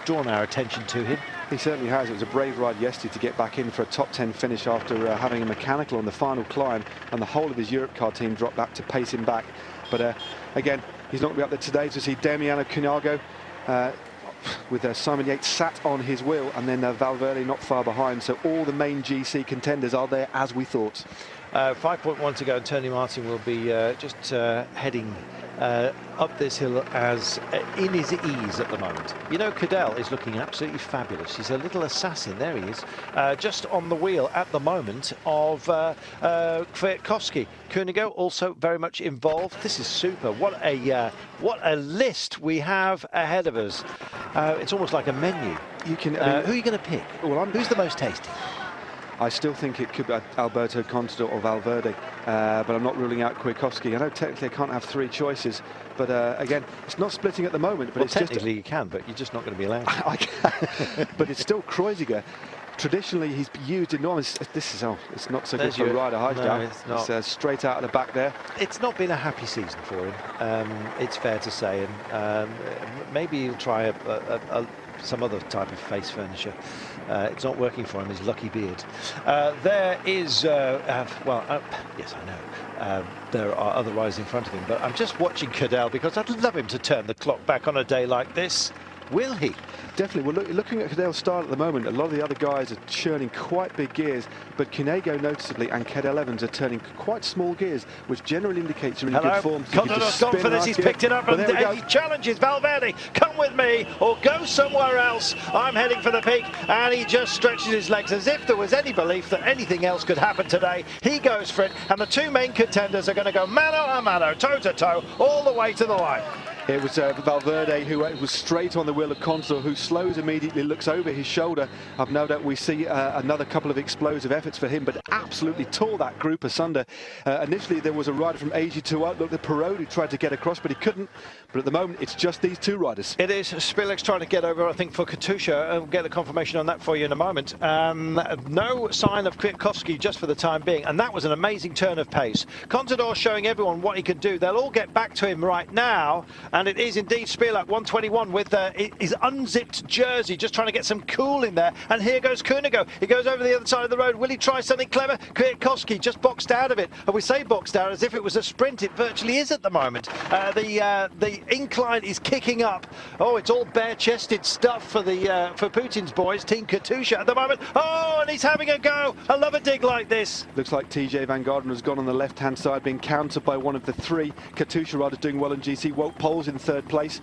drawn our attention to him.
He certainly has. It was a brave ride yesterday to get back in for a top 10 finish after having a mechanical on the final climb, and the whole of his Europe car team dropped back to pace him back. But again, he's not going to be up there today to see Damiano Cunego with Simon Yates sat on his wheel, and then Valverde not far behind. So all the main GC contenders are there as we thought.
5.1 to go, and Tony Martin will be just heading up this hill as in his ease at the moment. You know, Cadell is looking absolutely fabulous. He's a little assassin. There he is, just on the wheel at the moment of Kwiatkowski. Cunego also very much involved. This is super. What a list we have ahead of us. It's almost like a menu. You can. Who are you going to pick? Well, who's the most tasty?
I still think it could be Alberto Contador or Valverde, but I'm not ruling out Kwiatkowski. I know technically I can't have three choices, but again, it's not splitting at the moment. But
well, it's technically you can, but you're just not going to be allowed.
I can, but it's still Kreuziger. Traditionally, he's used enormous. This is it's not so good for a rider.
No, it's not.
It's straight out of the back there.
It's not been a happy season for him. It's fair to say, and maybe he'll try some other type of face furniture. It's not working for him, his lucky beard. There is, yes, I know, there are other riders in front of him, but I'm just watching Cadell because I'd love him to turn the clock back on a day like this. Will he?
Definitely. Well, looking at Cadell's start at the moment, a lot of the other guys are churning quite big gears, but Cunego noticeably and Cadell Evans are turning quite small gears, which generally indicates you're in good form.
Contador's gone for this. He's picked it up, and he challenges Valverde. Come with me or go somewhere else. I'm heading for the peak, and he just stretches his legs as if there was any belief that anything else could happen today. He goes for it, and the two main contenders are going to go mano a mano, toe to toe, all the way to the line.
It was Valverde who was straight on the wheel of Contador, who slows immediately, looks over his shoulder. I've no doubt we see another couple of explosive efforts for him, but absolutely tore that group asunder. Initially, there was a rider from AG2 Outlook, the Perrault, who tried to get across, but he couldn't. But at the moment, it's just these two riders. It
is. Spilek's trying to get over, I think, for Katusha. I'll get the confirmation on that for you in a moment. No sign of Kwiatkowski just for the time being, and that was an amazing turn of pace. Contador showing everyone what he can do. They'll all get back to him right now, And it is indeed Spilak, 121, with his unzipped jersey, just trying to get some cool in there. And here goes Kuhnigo. He goes over the other side of the road. Will he try something clever? Kwiatkowski just boxed out of it. And we say boxed out as if it was a sprint. It virtually is at the moment. The incline is kicking up. Oh, it's all bare-chested stuff for Putin's boys, Team Katusha at the moment. Oh, and he's having a go. I love a dig like this.
Looks like TJ Van Garderen has gone on the left-hand side, being countered by one of the three Katusha riders doing well in GC. Wout Poels in third place.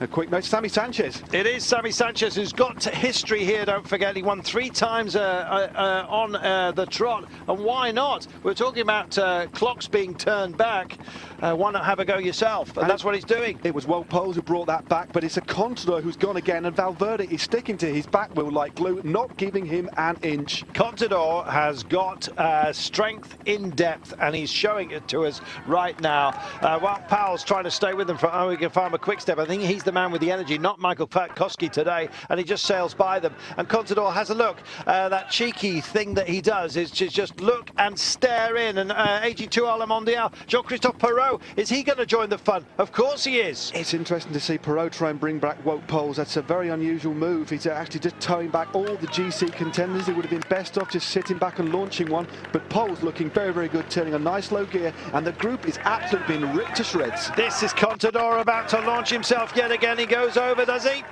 A quick note, Sammy Sanchez.
It is Sammy Sanchez, who's got history here, don't forget. He won 3 times on the trot, and why not? We're talking about clocks being turned back. Why not have a go yourself? And that's what he's doing.
It was Wout Poels who brought that back, but it's a Contador who's gone again, and Valverde is sticking to his back wheel like glue, not giving him an inch.
Contador has got strength in depth, and he's showing it to us right now. While Powell's trying to stay with him for we can find a quick step. I think he's the man with the energy, not Michael Kwiatkowski today, and he just sails by them. And Contador has a look. That cheeky thing that he does is just look and stare in. And AG2 Le Mondial, Jean-Christophe Perrault, is he going to join the fun? Of course he is.
It's interesting to see Perrault try and bring back Wout Poels. That's a very unusual move. He's actually just towing back all the GC contenders. It would have been best off just sitting back and launching one, but Poels looking very, very good, turning a nice low gear, and the group is absolutely being ripped to shreds.
This is Contador about to launch himself yet again. He goes over, does he?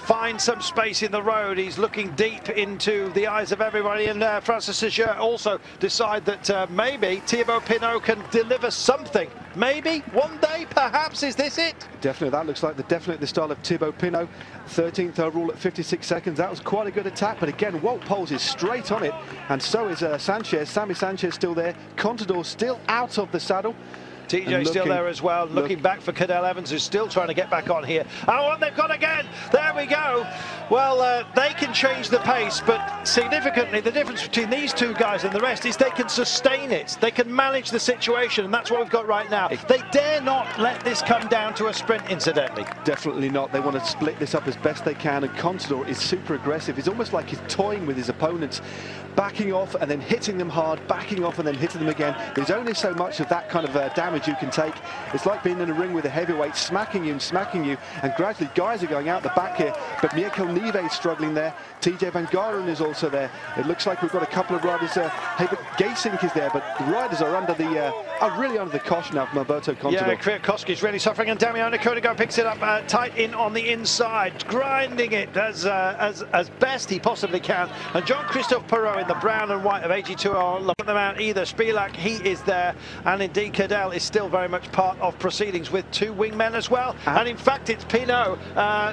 Find some space in the road. He's looking deep into the eyes of everybody, and Francis Seger also decide that maybe Thibaut Pinot can deliver something. Maybe one day, perhaps. Is this it?
Definitely, that looks like definitely the style of Thibaut Pinot. 13th overall at 56 seconds. That was quite a good attack, but again, Wout Poels is straight on it, and so is Sanchez. Sammy Sanchez still there. Contador still out of the saddle.
TJ still there as well, looking back for Cadel Evans, who's still trying to get back on here. Oh, and they've gone again. There we go. Well, they can change the pace, but significantly, the difference between these two guys and the rest is they can sustain it. They can manage the situation, and that's what we've got right now. They dare not let this come down to a sprint, incidentally.
Definitely not. They want to split this up as best they can, and Contador is super aggressive. It's almost like he's toying with his opponents, backing off and then hitting them hard, backing off and then hitting them again. There's only so much of that kind of damage you can take. It's like being in a ring with a heavyweight, smacking you, and gradually guys are going out the back here, but Michael Nive is struggling there. TJ Van Garderen is also there. It looks like we've got a couple of riders. But Geesink is there, but the riders are under the really under the cosh now from Alberto Contador.
Yeah, Kwiatkowski's really suffering, and Damiano Kuhnigo picks it up tight in on the inside, grinding it as best he possibly can. And Jean-Christophe Perrault in the brown and white of AG2 are looking them out either. Spilak, he is there, and indeed Cadel is still very much part of proceedings with 2 wingmen as well. And in fact, it's Pinot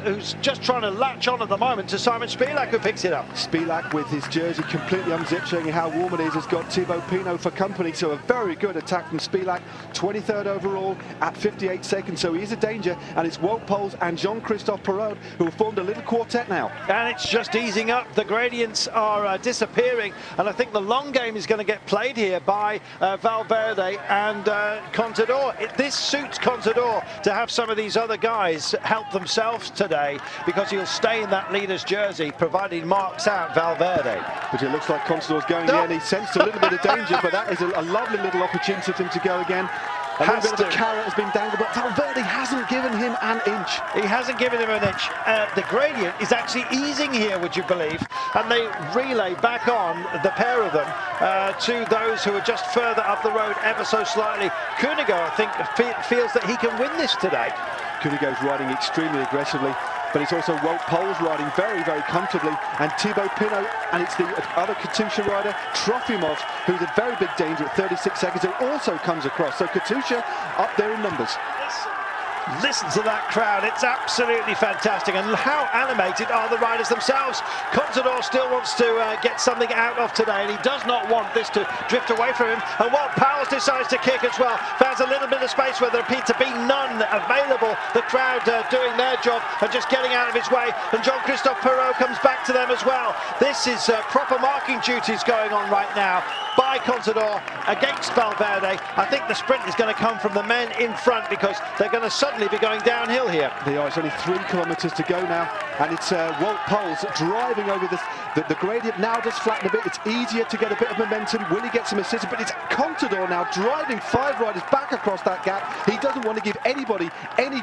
who's just trying to latch on at the moment to Simon Spilak, who picks it up.
Spilak with his jersey completely unzipped, showing you how warm it is, has got Thibaut Pinot for company. So a very good attack from Spilak, 23rd overall at 58 seconds. So he is a danger, and it's Wout Poels and Jean-Christophe Perrault who have formed a little quartet now.
And it's just easing up. The gradients are disappearing, and I think the long game is going to get played here by Valverde and Contador. This suits Contador to have some of these other guys help themselves today, because he'll stay in that leader's jersey, provided he marks out Valverde.
But it looks like Contador's going in. He sensed a little bit of danger, but that is a lovely little opportunity for him to go again. A little bit of a carrot has been dangled, but Valverde hasn't given him an inch.
He hasn't given him an inch. The gradient is actually easing here, would you believe? And they relay back on, the pair of them, to those who are just further up the road ever so slightly. Kuhnigo, I think, feels that he can win this today.
Kuhnigo's riding extremely aggressively, but it's also Wout Poels riding very, very comfortably, and Thibaut Pinot, and it's the other Katusha rider, Trofimov, who's a very big danger at 36 seconds, who also comes across. So Katusha up there in numbers.
Listen to that crowd, it's absolutely fantastic, and how animated are the riders themselves. Contador still wants to get something out of today, and he does not want this to drift away from him. And Wout Poels decides to kick as well. Finds a little bit of space where there appear to be none available. The crowd doing their job and just getting out of his way, and Jean-Christophe Perrault comes back to them as well. This is proper marking duties going on right now by Contador against Valverde. I think the sprint is going to come from the men in front, because they're going to suddenly be going downhill here.
They are. It's only 3 kilometres to go now, and it's Wout Poels driving over
The gradient now does flatten a bit. It's easier to get a bit of momentum. Will he get some assistance? But it's Contador now driving 5 riders back across that gap. He doesn't want to give anybody any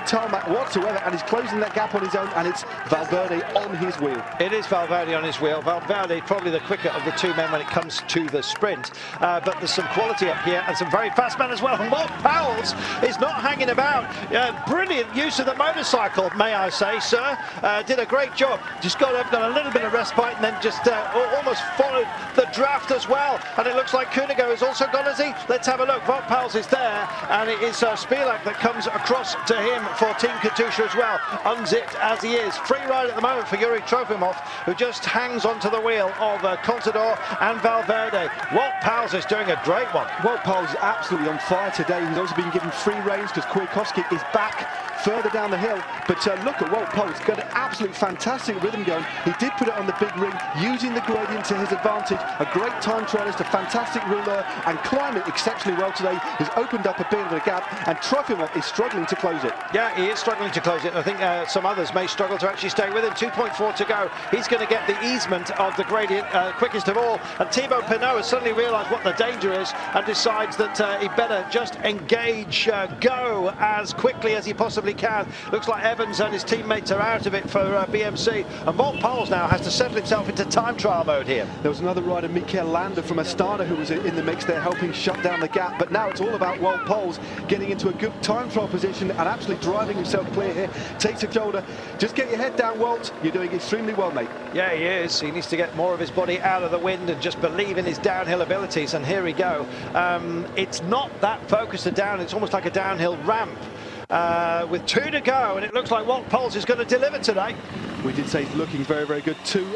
tarmac whatsoever, and he's closing that gap on his own, and it's Valverde on his wheel.
It is Valverde on his wheel. Valverde probably the quicker of the two men when it comes to the sprint, but there's some quality up here and some very fast men as well. Mark Powell's is not hanging about. Brilliant use of the motorcycle, may I say, sir. Did a great job. Just got a little bit of respite and then just almost followed the draft as well. And it looks like Kunigo has also gone, has he? Let's have a look. Wout Poels is there, and it is Spilak that comes across to him for Team Katusha as well. Unzipped as he is. Free ride at the moment for Yuri Trofimov, who just hangs onto the wheel of Contador and Valverde. Wout Poels is doing a great one.
Wout Poels is absolutely on fire today. He's also been given free reins because Kwiatkowski is back further down the hill. But look at Wout Poels, got an absolute fantastic rhythm going. He did put it on the big ring, using the gradient to his advantage. A great time trialist, a fantastic rouleur, and climbing exceptionally well today. Has opened up a bit of a gap, and Trofimov is struggling to close it.
Yeah, he is struggling to close it. I think some others may struggle to actually stay with him. 2.4 to go. He's going to get the easement of the gradient quickest of all. And Thibaut Pinot has suddenly realised what the danger is and decides that he better just engage, go as quickly as he possibly can. Looks like Evans and his teammates are out of it for BMC. And Wout Poels now has to settle himself into time trial mode here.
There was another rider, Mikel Landa from Astana, who was in the mix there, helping shut down the gap. But now it's all about Wout Poels getting into a good time trial position and actually driving himself clear here. Takes a shoulder. Just get your head down, Wout. You're doing extremely well, mate.
Yeah, he is. He needs to get more of his body out of the wind and just believe in his downhill abilities. And here we go. It's not that focused to down. It's almost like a downhill ramp. With 2 to go, and it looks like Wout Poels is going to deliver today.
We did say he's looking very, very good. 2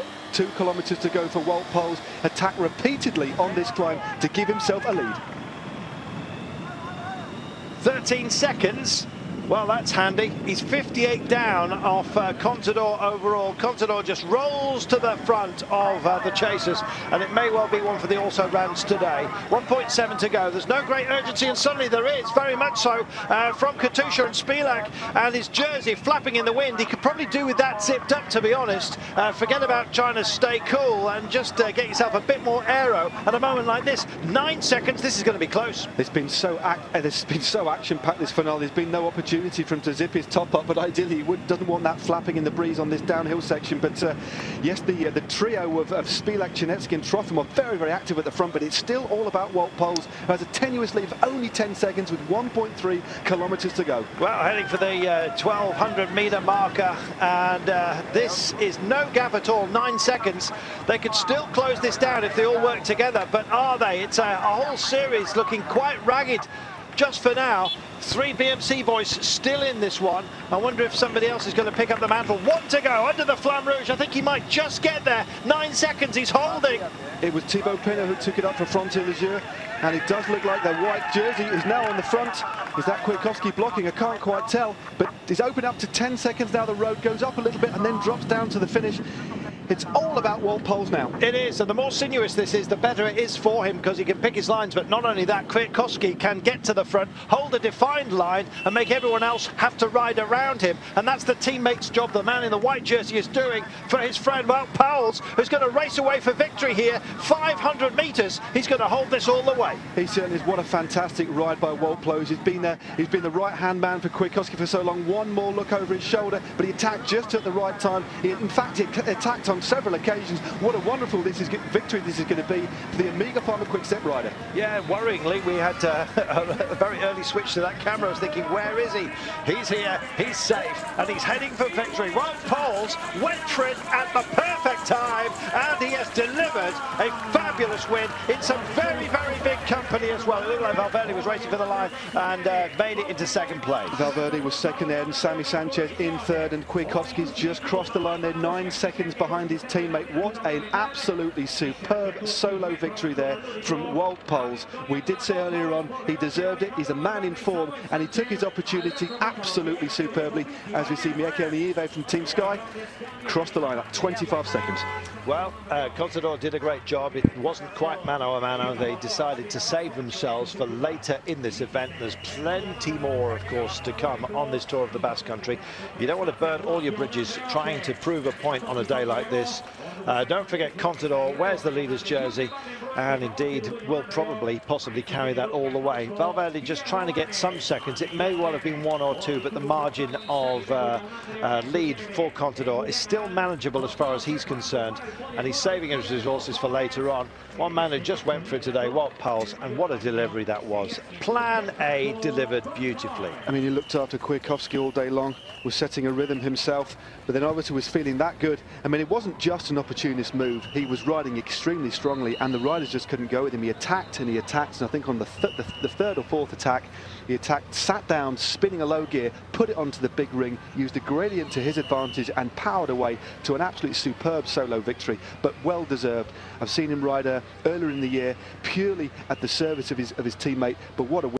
kilometres to go for Wout Poels. Attack repeatedly on this climb to give himself a lead.
13 seconds. Well, that's handy. He's 58 down off Contador overall. Contador just rolls to the front of the chasers, and it may well be one for the also-rans today. 1.7 to go. There's no great urgency, and suddenly there is, very much so, from Katusha and Spilak, and his jersey flapping in the wind. He could probably do with that zipped up, to be honest. Forget about trying to stay cool and just get yourself a bit more aero at a moment like this. 9 seconds. This is going to be close.
It's been so action-packed, this finale. There's been no opportunity for him to zip his top up, but ideally he doesn't want that flapping in the breeze on this downhill section. But yes, the trio of Spilak, Chinetsky and Trofimov very, very active at the front, but it's still all about Wout Poels, who has a tenuous lead of only 10 seconds with 1.3 kilometres to go.
Well, heading for the 1200-metre marker, and this is no gap at all, 9 seconds. They could still close this down if they all work together, but are they? It's a whole series looking quite ragged just for now. 3 BMC boys still in this one. I wonder if somebody else is going to pick up the mantle. 1 to go under the Flamme Rouge. I think he might just get there. 9 seconds, he's holding.
It was Thibaut Pinot who took it up for Frontier Leger, and it does look like the white jersey is now on the front. Is that Kwiatkowski blocking? I can't quite tell, but he's opened up to 10 seconds now. The road goes up a little bit and then drops down to the finish. It's all about Wout Poels now.
It is, and the more sinuous this is, the better it is for him, because he can pick his lines. But not only that, Kwiatkowski can get to the front, hold a defined line, and make everyone else have to ride around him. And that's the teammate's job the man in the white jersey is doing for his friend Wout Poels, who's going to race away for victory here. 500 metres, he's going to hold this all the way.
He certainly is. What a fantastic ride by Wout Poels. He's been the right-hand man for Kwiatkowski for so long. One more look over his shoulder, but he attacked just at the right time. In fact, he attacked on several occasions. What a wonderful victory this is going to be for the Amiga Pharma Quick-Step rider.
Yeah, worryingly, we had a very early switch to that camera. I was thinking, where is he? He's here, he's safe, and he's heading for victory. Wout Poels went for it at the perfect time, and he has delivered a fabulous win in some very, very big company as well. It looked like Valverde was racing for the line and made it into second place.
Valverde was second there, and Sammy Sanchez in third, and Kwiatkowski's just crossed the line there, 9 seconds behind his teammate. What an absolutely superb solo victory there from Wout Poels. We did say earlier on he deserved it. He's a man in form, and he took his opportunity absolutely superbly. As we see Mieke Nieve from Team Sky cross the line at 25 seconds.
Well, Contador did a great job. It wasn't quite mano a mano. They decided to save themselves for later in this event. There's plenty more, of course, to come on this Tour of the Basque Country. You don't want to burn all your bridges trying to prove a point on a day like this. this. Don't forget, Contador wears the leader's jersey and indeed will probably possibly carry that all the way. Valverde just trying to get some seconds. It may well have been 1 or 2, but the margin of lead for Contador is still manageable as far as he's concerned, and he's saving his resources for later on. One man who just went for it today, Wout Poels, and what a delivery that was. Plan A delivered beautifully.
I mean, he looked after Kwiatkowski all day long, was setting a rhythm himself, but then obviously was feeling that good. I mean, it wasn't just an opportunist move. He was riding extremely strongly, and the riders just couldn't go with him. He attacked and he attacked, and I think on the third or fourth attack, he attacked, sat down, spinning a low gear, put it onto the big ring, used the gradient to his advantage, and powered away to an absolutely superb solo victory, but well deserved. I've seen him ride earlier in the year purely at the service of his teammate, but what a